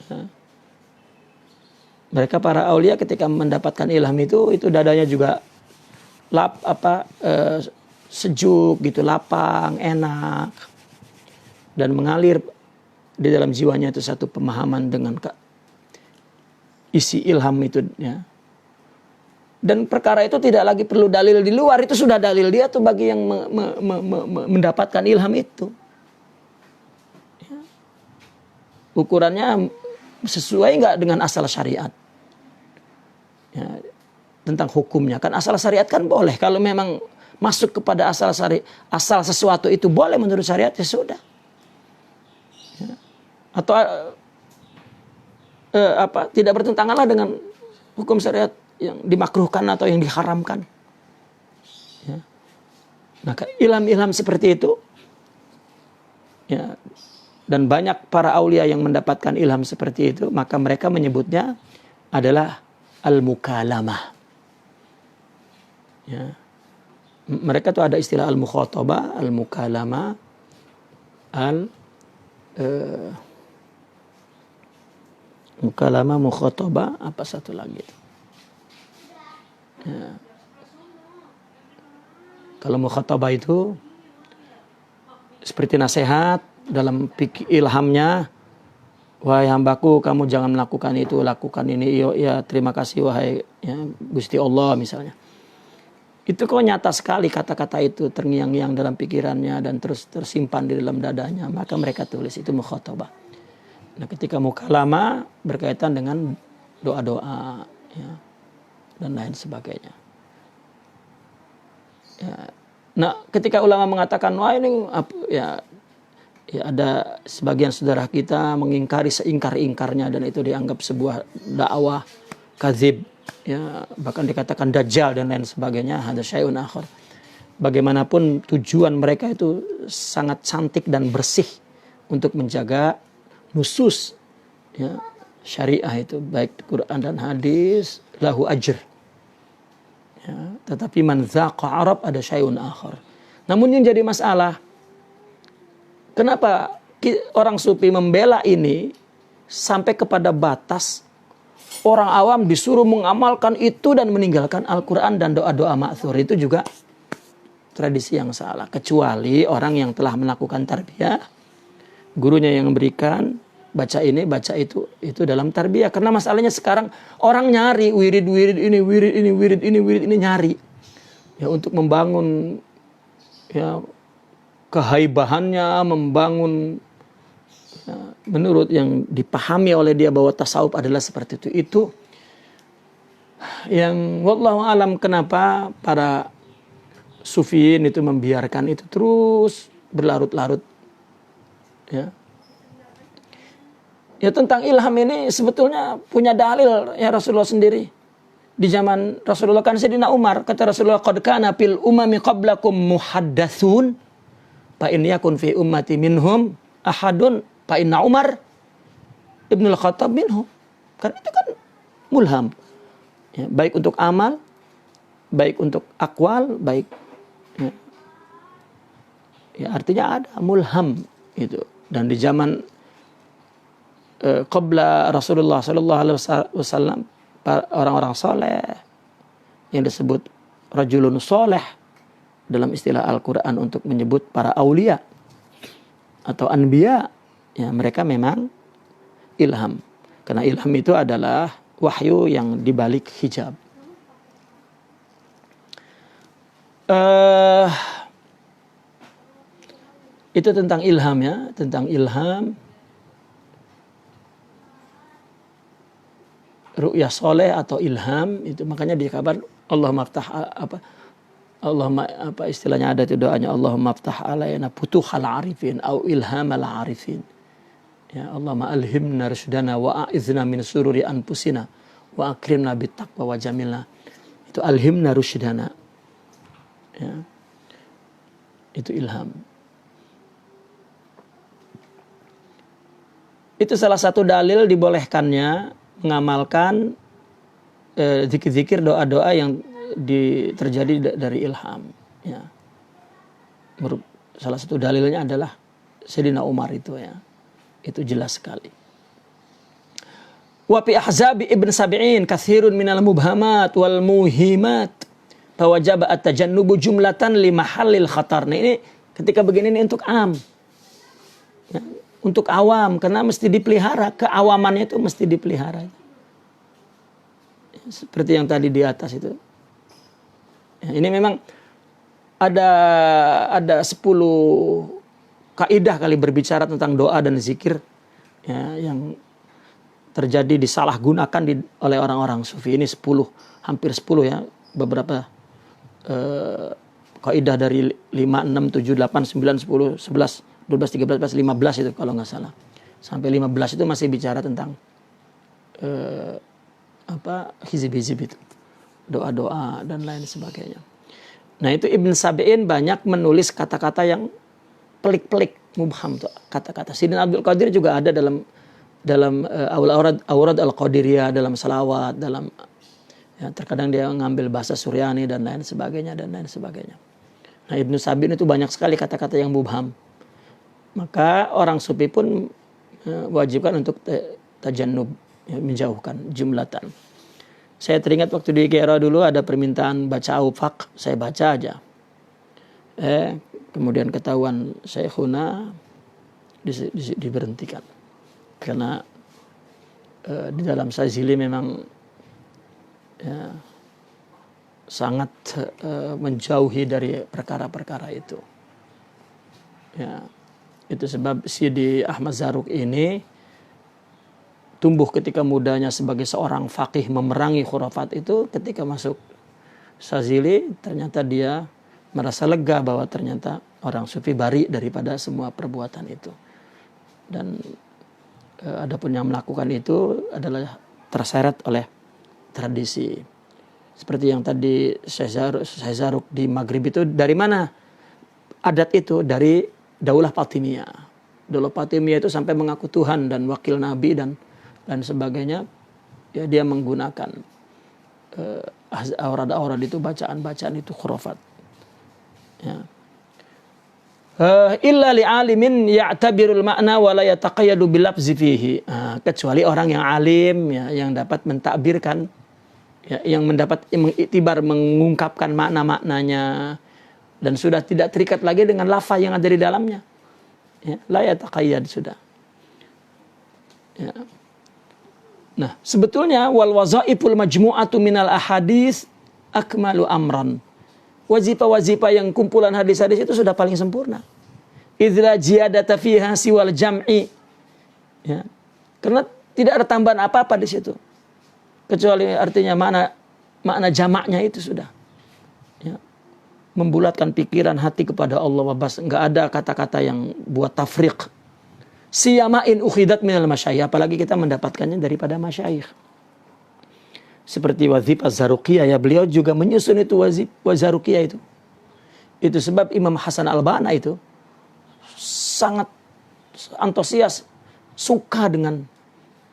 Ya. Mereka para aulia ketika mendapatkan ilham itu dadanya juga sejuk gitu, lapang, enak, dan mengalir di dalam jiwanya itu satu pemahaman dengan isi ilham itu, ya. Dan perkara itu tidak lagi perlu dalil di luar, itu sudah dalil dia tuh bagi yang mendapatkan ilham itu. Ya. Ukurannya sesuai nggak dengan asal syariat? Ya, tentang hukumnya kan asal syariat kan boleh, kalau memang masuk kepada asal sesuatu itu boleh menurut syariat, ya sudah. Ya. Atau tidak bertentanganlah dengan hukum syariat yang dimakruhkan atau yang diharamkan. Ya. Nah, ilham-ilham seperti itu, ya, dan banyak para aulia yang mendapatkan ilham seperti itu, maka mereka menyebutnya adalah al-mukalamah. Ya. Mereka tuh ada istilah al-mukhatabah, al-mukalamah, mukalamah, mukhatabah, apa satu lagi? Ya. Kalau mukhatabah itu seperti nasihat dalam ilhamnya, wahai hambaku, kamu jangan melakukan itu, lakukan ini. Ya terima kasih wahai, ya, Gusti Allah misalnya. Itu kok nyata sekali kata-kata itu terngiang-ngiang dalam pikirannya dan terus tersimpan di dalam dadanya, maka mereka tulis itu mukhatabah. Nah, ketika mukalamah berkaitan dengan doa-doa, ya, dan lain sebagainya. Ya. Nah, ketika ulama mengatakan wah ini ya ada sebagian saudara kita mengingkari seingkar-ingkarnya dan itu dianggap sebuah dakwah kadzib, ya, bahkan dikatakan dajjal dan lain sebagainya, hada syai'un akhar. Bagaimanapun tujuan mereka itu sangat cantik dan bersih untuk menjaga nusus, ya, syariah itu, baik Quran dan hadis, lahu ajr. Ya, tetapi man zaqa Arab ada syai'un akhar. Namun yang jadi masalah, kenapa orang sufi membela ini sampai kepada batas orang awam disuruh mengamalkan itu dan meninggalkan Al-Quran dan doa-doa ma'thur? Itu juga tradisi yang salah. Kecuali orang yang telah melakukan tarbiyah, gurunya yang memberikan, baca ini, baca itu dalam tarbiyah. Karena masalahnya sekarang orang nyari wirid ini nyari, ya, untuk membangun, ya, kehaibahannya, membangun, ya, menurut yang dipahami oleh dia bahwa tasawuf adalah seperti itu. Itu yang wallahu alam kenapa para sufiyin itu membiarkan itu terus berlarut-larut, ya. Ya, tentang ilham ini sebetulnya punya dalil, ya, Rasulullah sendiri. Di zaman Rasulullah kan Sayyidina Umar, kata Rasulullah, qad kana fil umami qablakum muhaddatsun fa in yakun fi ummati minhum ahadun fa inna Umar Ibnul Khattab minhum. Karena itu kan mulham, ya, baik untuk amal, baik untuk akwal, baik, ya, ya, artinya ada mulham itu. Dan di zaman qabla Rasulullah sallallahu alaihi wasallam, orang-orang soleh yang disebut rajulun soleh dalam istilah Al-Quran untuk menyebut para aulia atau anbiya, ya, mereka memang ilham. Karena ilham itu adalah wahyu yang dibalik hijab. Itu tentang ilham, ya, tentang ilham. ru'yah soleh atau ilham itu, makanya di kabar Allahumma aftah Allahumma istilahnya ada itu doanya, Allahumma aftah alaina futuhal arifin au ilhamal arifin. Ya Allahumma alhimna rusydana wa a'izna min sururi anfusina wa akrimna bittaqwa wa jamilna. Itu alhimna rusydana. Ya. Itu ilham. Itu salah satu dalil dibolehkannya mengamalkan zikir-zikir, doa-doa yang terjadi dari ilham. Ya. Salah satu dalilnya adalah Sayyidina Umar itu ya. Itu jelas sekali. Wa fi ahzabi ibn Sabi'in katsirun minal mubhamat wal muhimat fawajaba at-tajannubu jumlatan li mahallil khatar. Nah, ini ketika begini ini untuk am. Ya, untuk awam, karena mesti dipelihara, keawamannya itu mesti dipelihara. Seperti yang tadi di atas itu. Ya, ini memang ada 10 kaidah kali berbicara tentang doa dan zikir ya, yang terjadi disalahgunakan oleh orang-orang sufi. Ini 10, hampir 10 ya, beberapa kaidah dari 5, 6, 7, 8, 9, 10, 11, 12, 13, 15 itu kalau nggak salah. Sampai 15 itu masih bicara tentang hizib-hizib itu. Doa-doa dan lain sebagainya. Nah itu Ibn Sabi'in banyak menulis kata-kata yang pelik-pelik, mubham tuh kata-kata. Sayyidina Abdul Qadir juga ada dalam Aurad al-Qadiriyah, dalam salawat, dalam ya, terkadang dia ngambil bahasa Suryani dan lain sebagainya. Nah Ibn Sabi'in itu banyak sekali kata-kata yang mubham. Maka orang sufi pun wajibkan untuk tajannub, ya, menjauhkan jumlatan. Saya teringat waktu di Kera dulu ada permintaan baca aufaq, saya baca aja. Kemudian ketahuan Syekhuna diberhentikan. Karena di dalam Sazili memang ya, sangat menjauhi dari perkara-perkara itu. Ya, itu sebab Sidi Ahmad Zarruq ini tumbuh ketika mudanya sebagai seorang faqih memerangi khurafat itu. Ketika masuk Sazili ternyata dia merasa lega bahwa ternyata orang sufi bari daripada semua perbuatan itu. Dan adapun yang melakukan itu adalah terseret oleh tradisi. Seperti yang tadi Syekh Zarruq di Maghrib itu, dari mana adat itu? Dari Daulah Fatimiyah. Daulah Fatimiyah itu sampai mengaku Tuhan dan wakil Nabi dan sebagainya. Ya, dia menggunakan aurad-aurad itu, bacaan-bacaan itu khurafat. Ya. Illa li'alimin ya'tabirul ma'na wa la yataqayyadu bil lafzi fihi. Kecuali orang yang alim ya, yang dapat mentakbirkan ya, yang mendapat mengiktibar, mengungkapkan makna-maknanya dan sudah tidak terikat lagi dengan lafaz yang ada di dalamnya. Ya, la yataqayyad sudah. Ya. Nah, sebetulnya wal wazaiful majmu'atu minal ahadits akmalu amran. Wazifah-wazifah yang kumpulan hadis-hadis itu sudah paling sempurna. Idza ziyadata fiha siwal jam'i. Ya. Karena tidak ada tambahan apa-apa di situ. Kecuali artinya makna jamaknya itu sudah. Ya. Membulatkan pikiran hati kepada Allah, bebas, enggak ada kata-kata yang buat tafriq. Siyama'in ukhidat minal masyayikh, apalagi kita mendapatkannya daripada masyayikh. Seperti wazifah Zarruqiyah ya, beliau juga menyusun itu wazifah Zarruqiyah itu. Itu sebab Imam Hasan Al-Banna itu sangat antusias, suka dengan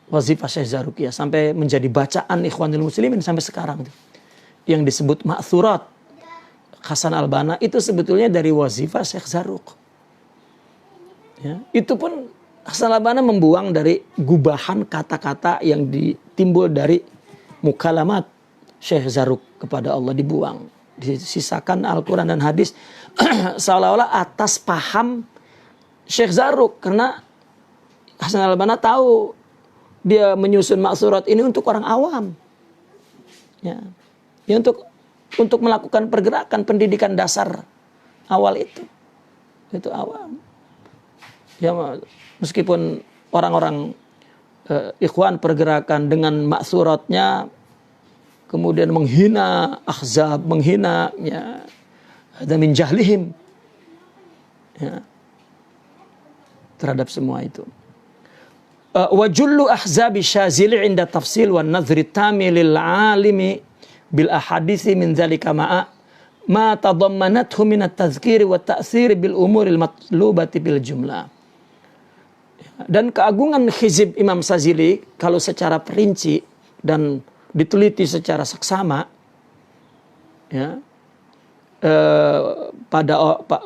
wazifah Syekh Zarruqiyah sampai menjadi bacaan Ikhwanul Muslimin sampai sekarang itu. Yang disebut Ma'thurat Hasan Al-Banna itu sebetulnya dari wazifah Syekh Zarruq. Ya, itu pun Hasan Al-Banna membuang dari gubahan kata-kata yang timbul dari mukalamat Syekh Zarruq kepada Allah, dibuang, disisakan Al-Quran dan hadis seolah-olah atas paham Syekh Zarruq. Karena Hasan Al-Banna tahu dia menyusun maksurat ini untuk orang awam ya, untuk melakukan pergerakan pendidikan dasar awal itu awam ya, meskipun orang-orang ikhwan pergerakan dengan maksuratnya, kemudian menghina Ahzab, menghina ya ada min jahlihim ya, terhadap semua itu. Wa jullu ahzabi syazili inda tafsil wan nadhri tami lil alimi bil ahadisi min dzalika ma tadammanathu min at-tazkiri wa ta'siri bil umuril matlubati bil jumlah. Dan keagungan hizib Imam Syazili kalau secara perinci dan diteliti secara seksama ya,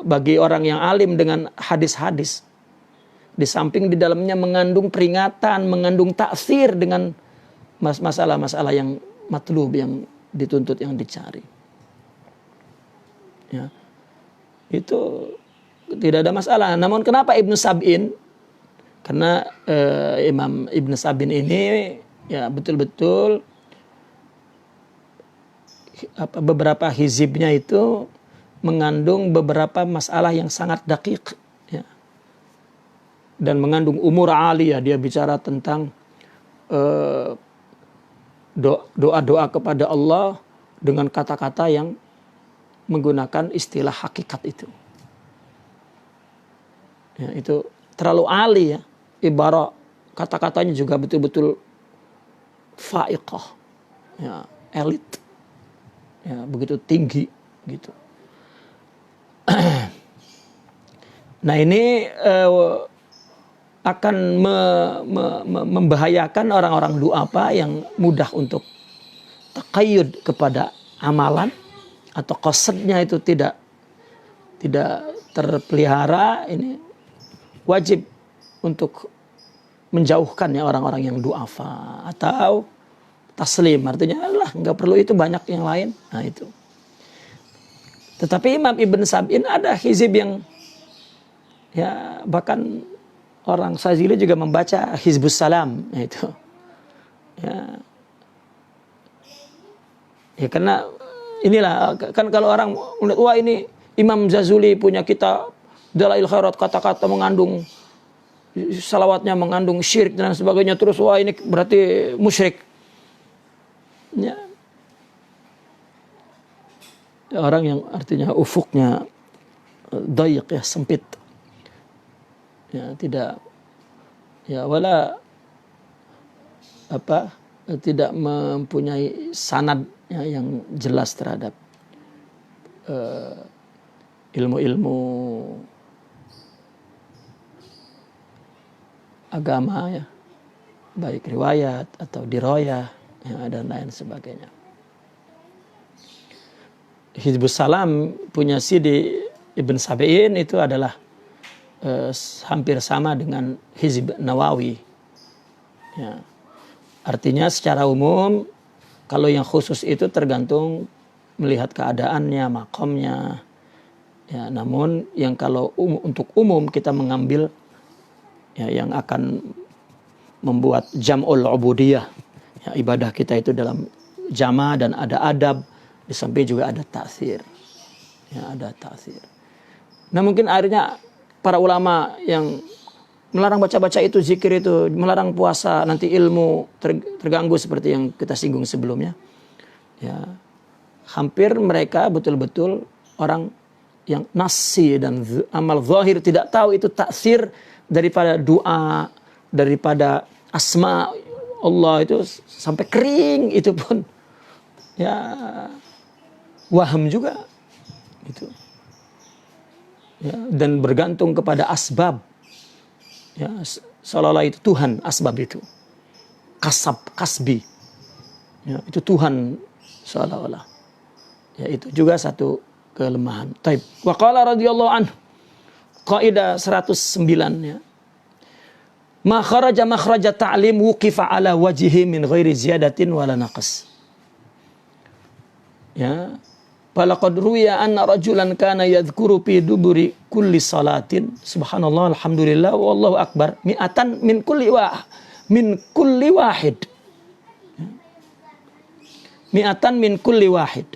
bagi orang yang alim dengan hadis-hadis, di samping di dalamnya mengandung peringatan, mengandung taksir dengan masalah-masalah yang matlub, yang dituntut, yang dicari. Ya. Itu tidak ada masalah. Namun kenapa Ibnu Sab'in? Karena Imam Ibnu Sab'in ini ya betul-betul beberapa hizibnya itu mengandung beberapa masalah yang sangat dakik ya. Dan mengandung umur aliyah. Dia bicara tentang doa-doa kepada Allah dengan kata-kata yang menggunakan istilah hakikat itu. Ya, itu terlalu ali ya. Ibarat kata-katanya juga betul-betul faiqah. Ya, elit. Ya, begitu tinggi gitu. Nah, ini akan membahayakan orang-orang du'afa yang mudah untuk taqayyud kepada amalan, atau qasadnya itu tidak terpelihara. Ini wajib untuk menjauhkannya orang-orang yang du'afa atau taslim, artinya lah nggak perlu itu, banyak yang lain. Nah itu. Tetapi Imam Ibn Sab'in ada hizib yang ya bahkan orang Syazili juga membaca Hizbus Salam itu. Ya. Ya karena inilah kan kalau orang melihat wah ini Imam Ghazali punya kitab Dalail Khairat, kata-kata mengandung salawatnya mengandung syirik dan sebagainya, terus wah ini berarti musyrik. Ya. Orang yang artinya ufuknya dayiq ya, sempit. Ya, tidak ya wala tidak mempunyai sanad ya, yang jelas terhadap ilmu-ilmu agama ya, baik riwayat atau dirayah ya, dan lain sebagainya. Hizbus Salam punya Sidi Ibn Sab'in itu adalah hampir sama dengan Hizb Nawawi ya. Artinya secara umum, kalau yang khusus itu tergantung melihat keadaannya, makomnya ya. Namun yang kalau untuk umum kita mengambil ya, yang akan membuat jam'ul ubudiyah ya, ibadah kita itu dalam jama' dan ada adab, di samping juga ada ta'sir ya, ada ta'sir. Nah mungkin akhirnya para ulama yang melarang baca-baca itu, zikir itu, melarang puasa, nanti ilmu terganggu seperti yang kita singgung sebelumnya ya, hampir mereka betul-betul orang yang nasi dan amal zahir, tidak tahu itu taksir daripada doa, daripada asma Allah itu sampai kering, itu pun ya waham juga gitu ya, dan bergantung kepada asbab ya, seolah-olah itu Tuhan asbab itu, kasbi ya, itu Tuhan seolah-olah ya, itu juga satu kelemahan. Taib. Wa qala radhiyallahu anhu, qaidah 109 ya, ma kharaja makhraja ta'lim wuqifa ala wajhihi min ghairi ziyadatin wala naqas ya. Falaqad ruwiya anna rajulan kana yadhkuru fi duburi kulli salatin subhanallah alhamdulillah wallahu akbar mi'atan min kulli wahid mi'atan min kulli wahid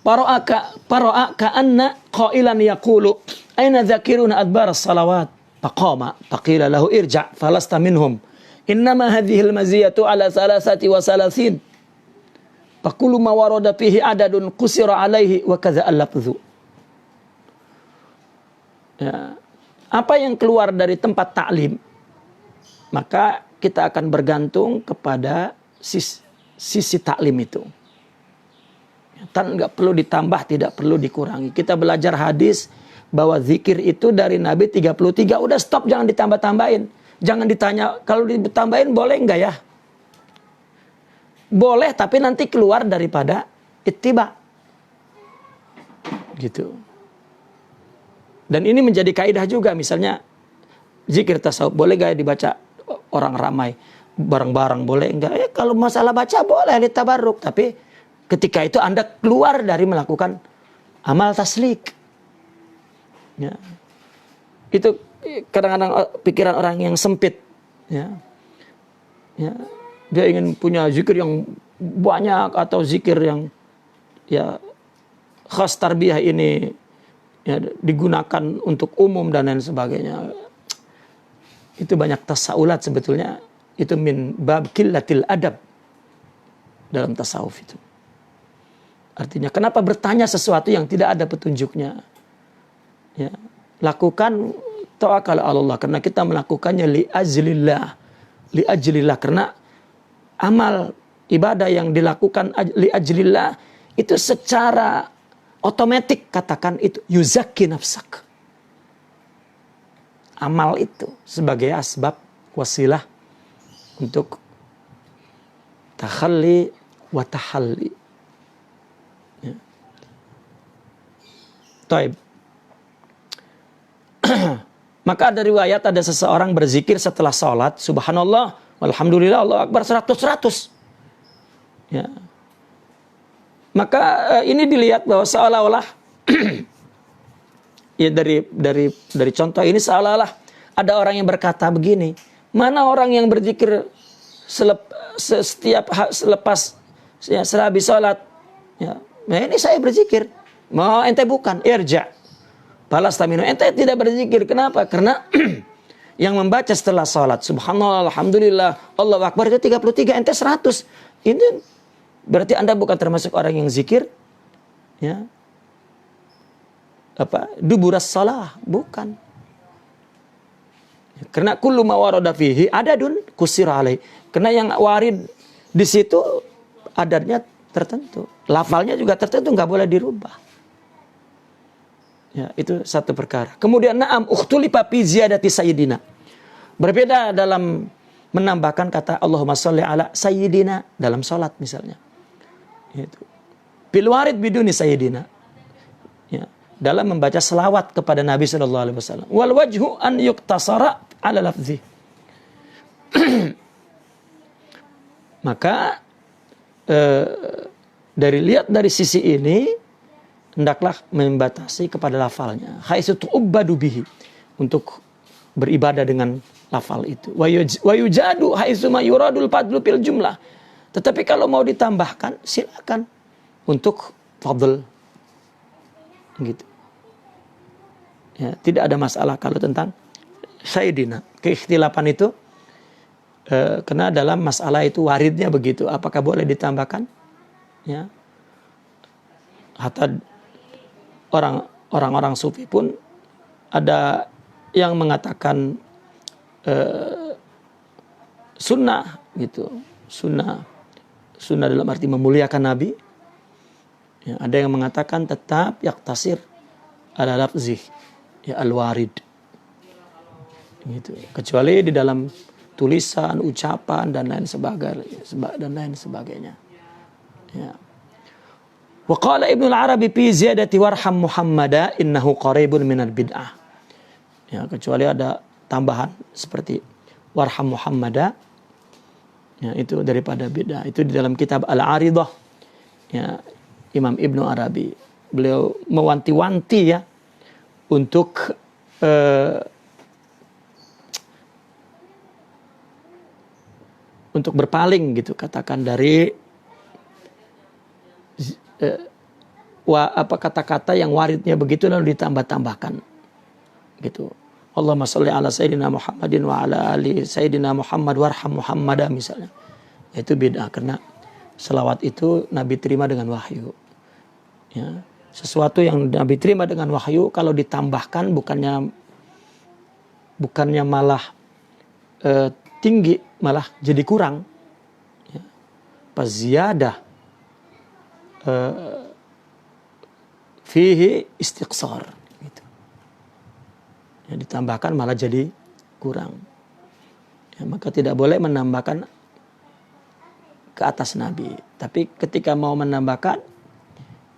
para'a anna qailan yaqulu aina dzakiruna adbar as-salawat faqama faqila lahu irja' falasta minhum Innama hadhil maziyatu ala salasati wa salasin. Fakulu ma warada fihi adadun qusira alaihi wa kadza al-lafzu. Ya. Apa yang keluar dari tempat taklim, maka kita akan bergantung kepada sisi taklim itu. Nggak perlu ditambah, tidak perlu dikurangi. Kita belajar hadis bahwa zikir itu dari Nabi 33, udah stop, jangan ditambah-tambahin. Jangan ditanya, kalau ditambahin boleh enggak ya? Boleh, tapi nanti keluar daripada ittiba. Gitu. Dan ini menjadi kaidah juga, misalnya zikir tasawuf boleh enggak dibaca orang ramai, bareng-bareng boleh enggak? Kalau masalah baca boleh ditabarruk, tapi ketika itu Anda keluar dari melakukan amal taslik. Ya. Itu kadang-kadang pikiran orang yang sempit. Ya. Ya. Dia ingin punya zikir yang banyak atau zikir yang ya khas tarbiyah ini ya, digunakan untuk umum dan lain sebagainya. Itu banyak tasawulat sebetulnya. Itu min bab qillatil adab dalam tasawuf itu. Artinya kenapa bertanya sesuatu yang tidak ada petunjuknya? Ya, lakukan tawakal Allah karena kita melakukannya li ajlillah karena amal ibadah yang dilakukan li ajlillah itu secara otomatis katakan itu yuzakki nafsak. Amal itu sebagai asbab wasilah untuk takhalli wa tahalli. Ya. Taib. Maka ada riwayat ada seseorang berzikir setelah sholat, subhanallah, walhamdulillah, Allahu akbar 100. Ya. Maka ini dilihat bahwa seolah-olah ya dari contoh ini seolah-olah ada orang yang berkata begini, mana orang yang berzikir selepas ya, sehabis sholat, ya, nah ini saya berzikir, mau ente bukan, irja, balas tamino, ente tidak berzikir, kenapa? Karena yang membaca setelah sholat, subhanallah, alhamdulillah, Allahu akbar itu 33, ente 100, ini berarti Anda bukan termasuk orang yang zikir, ya. Duburas salah, bukan. Karena kullu ma warada fihi adadun kusira alai. Karena yang warid di situ adatnya tertentu, lafalnya juga tertentu, nggak boleh dirubah. Ya, itu satu perkara. Kemudian na'am ukhtulifa fi ziyadati sayyidina. Berbeda dalam menambahkan kata Allahumma sholli ala sayyidina dalam salat misalnya. Itu. Bil warid biduni sayyidina. Ya. Dalam membaca selawat kepada Nabi sallallahu alaihi wasallam. Wal wajhu an yuktasara ala lafzi. Maka dari sisi ini hendaklah membatasi kepada lafalnya. Haitsu tu'abbadu bihi, untuk beribadah dengan lafal itu. Wa yujadu haitsu ma yuradul fadlu fil jumlah. Tetapi kalau mau ditambahkan silakan untuk fadl. Gitu. Ya, tidak ada masalah kalau tentang sayyidina. Keikhtilafan itu karena dalam masalah itu waridnya begitu. Apakah boleh ditambahkan? Ya. Hatta orang-orang sufi pun ada yang mengatakan sunnah gitu. Sunnah dalam arti memuliakan Nabi. Ya, ada yang mengatakan tetap yaktasir ala lafzih, ya al-warid. Gitu. Kecuali di dalam tulisan, ucapan dan lain sebagainya. Ya. Wa qala Ibnu al-Arabi fi ziyadati warham Muhammada innahu qaribun minal bid'ah. Ya, kecuali ada tambahan seperti warham Muhammada, ya, itu daripada bid'ah. Itu di dalam kitab Al-Aridah, ya, Imam Ibnu Arabi. Beliau mewanti-wanti ya untuk berpaling gitu, katakan dari kata-kata yang waridnya begitu lalu ditambah-tambahkan gitu. Allahumma sholli ala Sayyidina Muhammadin wa ala ali Sayyidina Muhammad warham Muhammadah misalnya. Itu bid'ah karena selawat itu Nabi terima dengan wahyu. Ya, sesuatu yang Nabi terima dengan wahyu kalau ditambahkan bukannya malah tinggi, malah jadi kurang. Ya. Paziyadah fihi istiqsar gitu. Ya, ditambahkan malah jadi kurang. Ya, maka tidak boleh menambahkan ke atas Nabi. Tapi ketika mau menambahkan,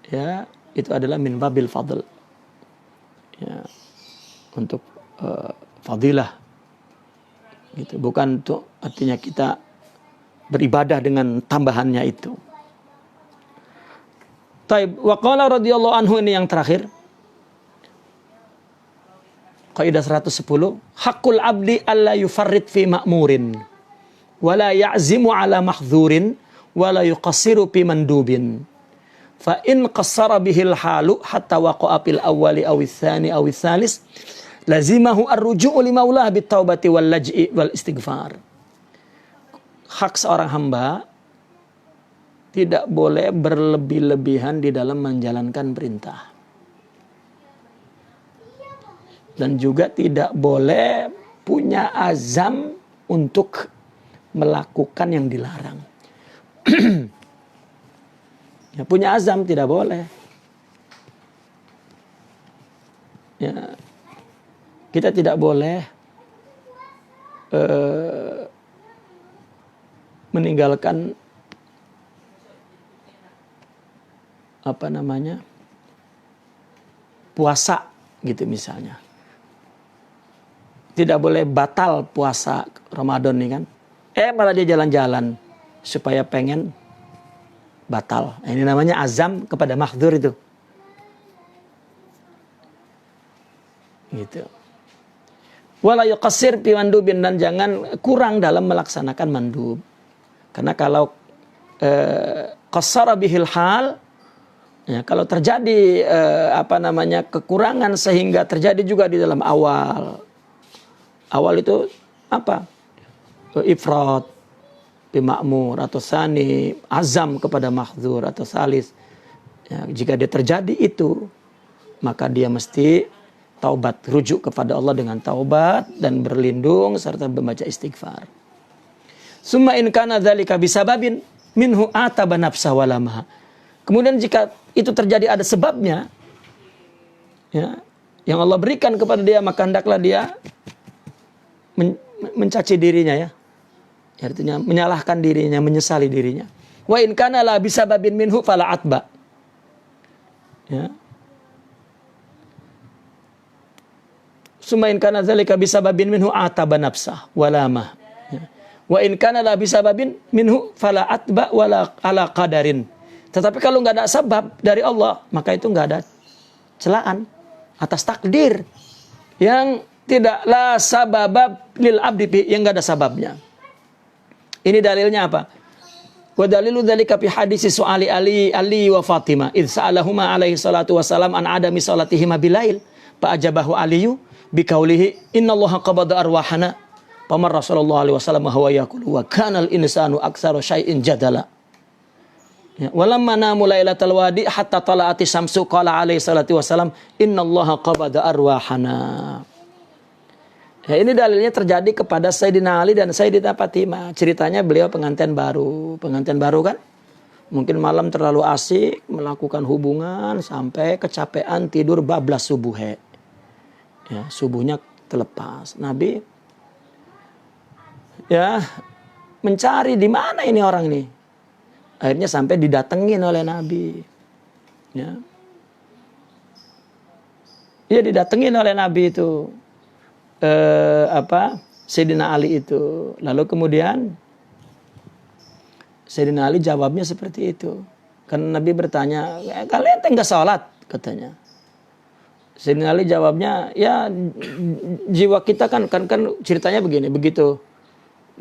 ya itu adalah min babil fadl. Ya, untuk fadilah. Gitu. Bukan untuk artinya kita beribadah dengan tambahannya itu. Taib wa qala radhiyallahu anhu, ini yang terakhir. Kaidah 110, haqqul abdi alla yufarrid fi ma'murin wa la ya'zimu ala mahdzurin wa la yuqassiru fi mandubin. Fa in qassara bihil halu hatta waqa'a fil awwali aw tsani aw tsalis lazimahu ar-ruju'u li maulah bit taubati wal laj'i wal istighfar. Hak seorang hamba tidak boleh berlebih-lebihan di dalam menjalankan perintah. Dan juga tidak boleh punya azam untuk melakukan yang dilarang. Ya, punya azam tidak boleh. Ya, kita tidak boleh meninggalkan puasa gitu misalnya. Tidak boleh batal puasa Ramadan nih kan. Malah dia jalan-jalan supaya pengen batal. Ini namanya azam kepada mahdzur itu. Gitu. Wala yuqassir fi mandubin, dan jangan kurang dalam melaksanakan mandub. Karena kalau qassara bihil hal, ya, kalau terjadi kekurangan sehingga terjadi juga di dalam awal itu ifrat bima'mur atau sani, azam kepada mahdzur atau salis. Ya, jika dia terjadi itu, maka dia mesti taubat, rujuk kepada Allah dengan taubat dan berlindung serta membaca istighfar. Summa in kana dzalika bisababin minhu ataba nafsa walamaha. Kemudian jika itu terjadi ada sebabnya, ya, yang Allah berikan kepada dia, maka hendaklah dia mencaci dirinya, ya. Artinya menyalahkan dirinya, menyesali dirinya. Wa in kana la bisababin minhu fala atba. Ya. Summa in kana dzalika bisababin minhu ataba nafsah walama. Ya. Wa in kana la bisababin minhu fala atba wala ala qadarin. Tetapi kalau enggak ada sebab dari Allah, maka itu enggak ada celaan atas takdir yang tidak la sababab lil abdi, yang enggak ada sababnya. Ini dalilnya apa? Wa dalilu dzalika fi hadis su'ali Ali wa Fatimah id sa'alahuma alaihi salatu wasalam an adami salatihima bilail fa ajabahu Aliyu biqaulihi innallaha qabada arwahana pamar Rasulullah alaihi wasallam huwa yaqulu wa kana al-insanu aktsara syai'in jadala. Ya, walamma namu lailatal wadi hatta tala'ati syamsu qala alaihi salatu wasalam innallaha qabada arwahana. Ya, ini dalilnya terjadi kepada Sayyidina Ali dan Sayyidatina Fatimah. Ceritanya beliau pengantin baru kan? Mungkin malam terlalu asik melakukan hubungan sampai kecapean tidur bablas subuhe. Ya, subuhnya terlepas. Nabi ya mencari di mana ini orang ini. Akhirnya sampai didatengin oleh Nabi. Ya. Dia didatengin oleh Nabi itu. Sayyidina Ali itu. Lalu kemudian Sayyidina Ali jawabnya seperti itu. Karena Nabi bertanya, kalian enggak sholat? Katanya. Sayyidina Ali jawabnya, ya jiwa kita kan ceritanya begini. Begitu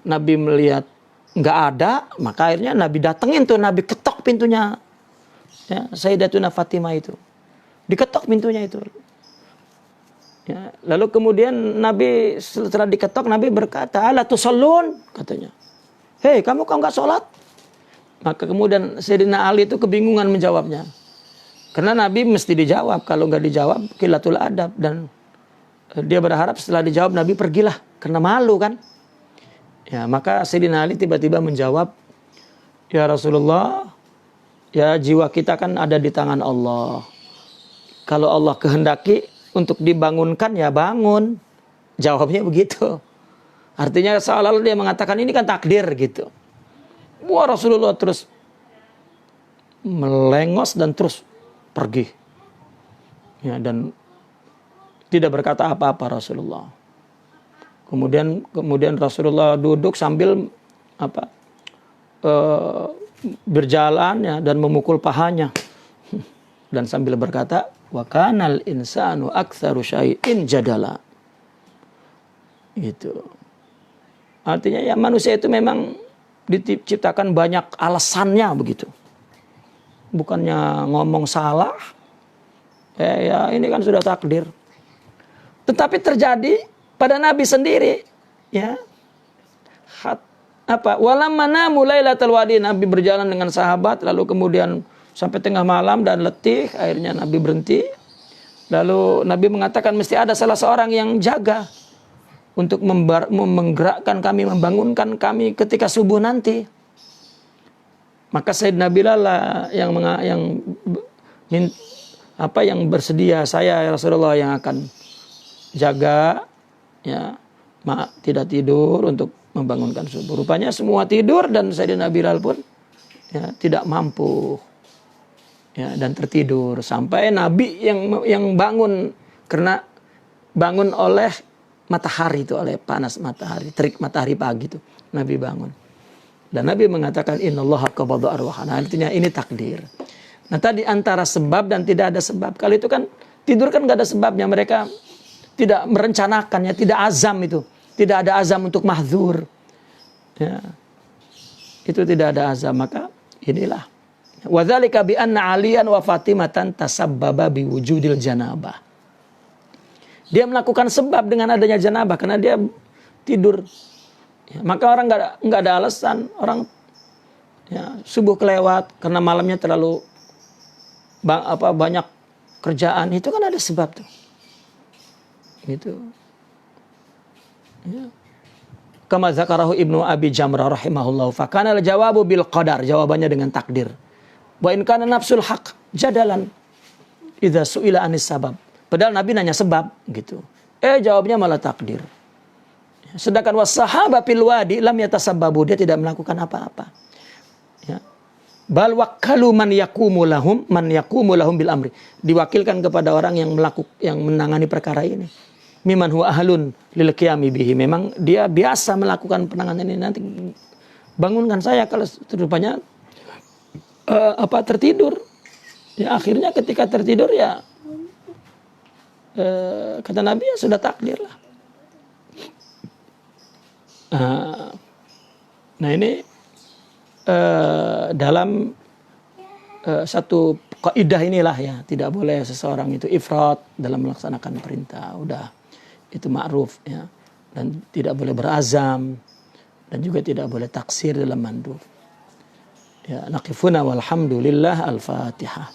Nabi melihat enggak ada, maka akhirnya Nabi datengin tuh, Nabi ketok pintunya. Ya, Sayyidatuna Fatimah itu. Diketok pintunya itu. Ya, lalu kemudian Nabi setelah diketok, Nabi berkata, "Ala tusallun?" katanya. "Hei, kamu kok nggak sholat?" Maka kemudian Sayyidina Ali itu kebingungan menjawabnya. Karena Nabi mesti dijawab, kalau nggak dijawab qillatul adab, dan dia berharap setelah dijawab Nabi pergilah karena malu kan. Ya, maka Sayyidina Ali tiba-tiba menjawab, "Ya Rasulullah, ya jiwa kita kan ada di tangan Allah. Kalau Allah kehendaki untuk dibangunkan ya bangun." Jawabnya begitu. Artinya seolah-olah dia mengatakan ini kan takdir gitu. Wah, Rasulullah terus melengos dan terus pergi. Ya, dan tidak berkata apa-apa Rasulullah. Kemudian Rasulullah duduk sambil berjalan ya, dan memukul pahanya. Dan sambil berkata, "Wa kanal insanu aktsaru syai'in jadala." Gitu. Artinya ya manusia itu memang diciptakan banyak alasannya begitu. Bukannya ngomong salah, ya ini kan sudah takdir. Tetapi terjadi pada Nabi sendiri, ya. Walamma namu lailatul wadi, Nabi berjalan dengan sahabat, lalu kemudian sampai tengah malam dan letih, akhirnya Nabi berhenti. Lalu Nabi mengatakan mesti ada salah seorang yang jaga untuk menggerakkan kami, membangunkan kami ketika subuh nanti. Maka Sayyidina Bilal yang bersedia, "Saya ya Rasulullah yang akan jaga, ya, tidak tidur untuk membangunkan subuh." Rupanya semua tidur dan Sayyidina Bilal pun ya tidak mampu, ya, dan tertidur sampai Nabi yang bangun, karena bangun oleh matahari itu, oleh panas matahari, terik matahari pagi itu Nabi bangun. Dan Nabi mengatakan innallaha qabada arwahana, artinya ini takdir. Nah, tadi antara sebab dan tidak ada sebab. Kalau itu kan tidur kan nggak ada sebabnya, mereka tidak merencanakannya, tidak azam itu. Tidak ada azam untuk mahdzur. Ya. Itu tidak ada azam, maka inilah. Wa dzalika bi anna Aliyan wa Fatimatan tasabbaba bi wujudil janabah. Dia melakukan sebab dengan adanya janabah karena dia tidur. Ya, maka orang nggak ada alasan orang ya, subuh kelewat karena malamnya terlalu banyak kerjaan, itu kan ada sebab tuh. Gitu. Ya. Kama zakarahu Ibnu Abi Jamrah rahimahullah, fa kana al-jawabu bil qadar, jawabannya dengan takdir. Wa in kana nafsul haq jadalan idza su'ila anis sabab. Padahal Nabi nanya sebab gitu. Jawabnya malah takdir. Sedangkan wasahaba fil wadi lam yatasabbabu, dia tidak melakukan apa-apa. Ya. Bal wakalu man yaqumu lahum bil amri. Diwakilkan kepada orang yang menangani perkara ini. Miman huwa ahlun lil qiyami bihi. Memang dia biasa melakukan penanganan ini, nanti bangunkan saya kalau rupanya tertidur. Ya, akhirnya ketika tertidur ya kata Nabi ya sudah takdir lah. Nah ini dalam satu kaidah inilah ya, tidak boleh seseorang itu ifrat dalam melaksanakan perintah, udah itu ma'ruf ya, dan tidak boleh berazam dan juga tidak boleh taksir dalam mandub. Ya, naqifuna walhamdulillah, al-Fatihah.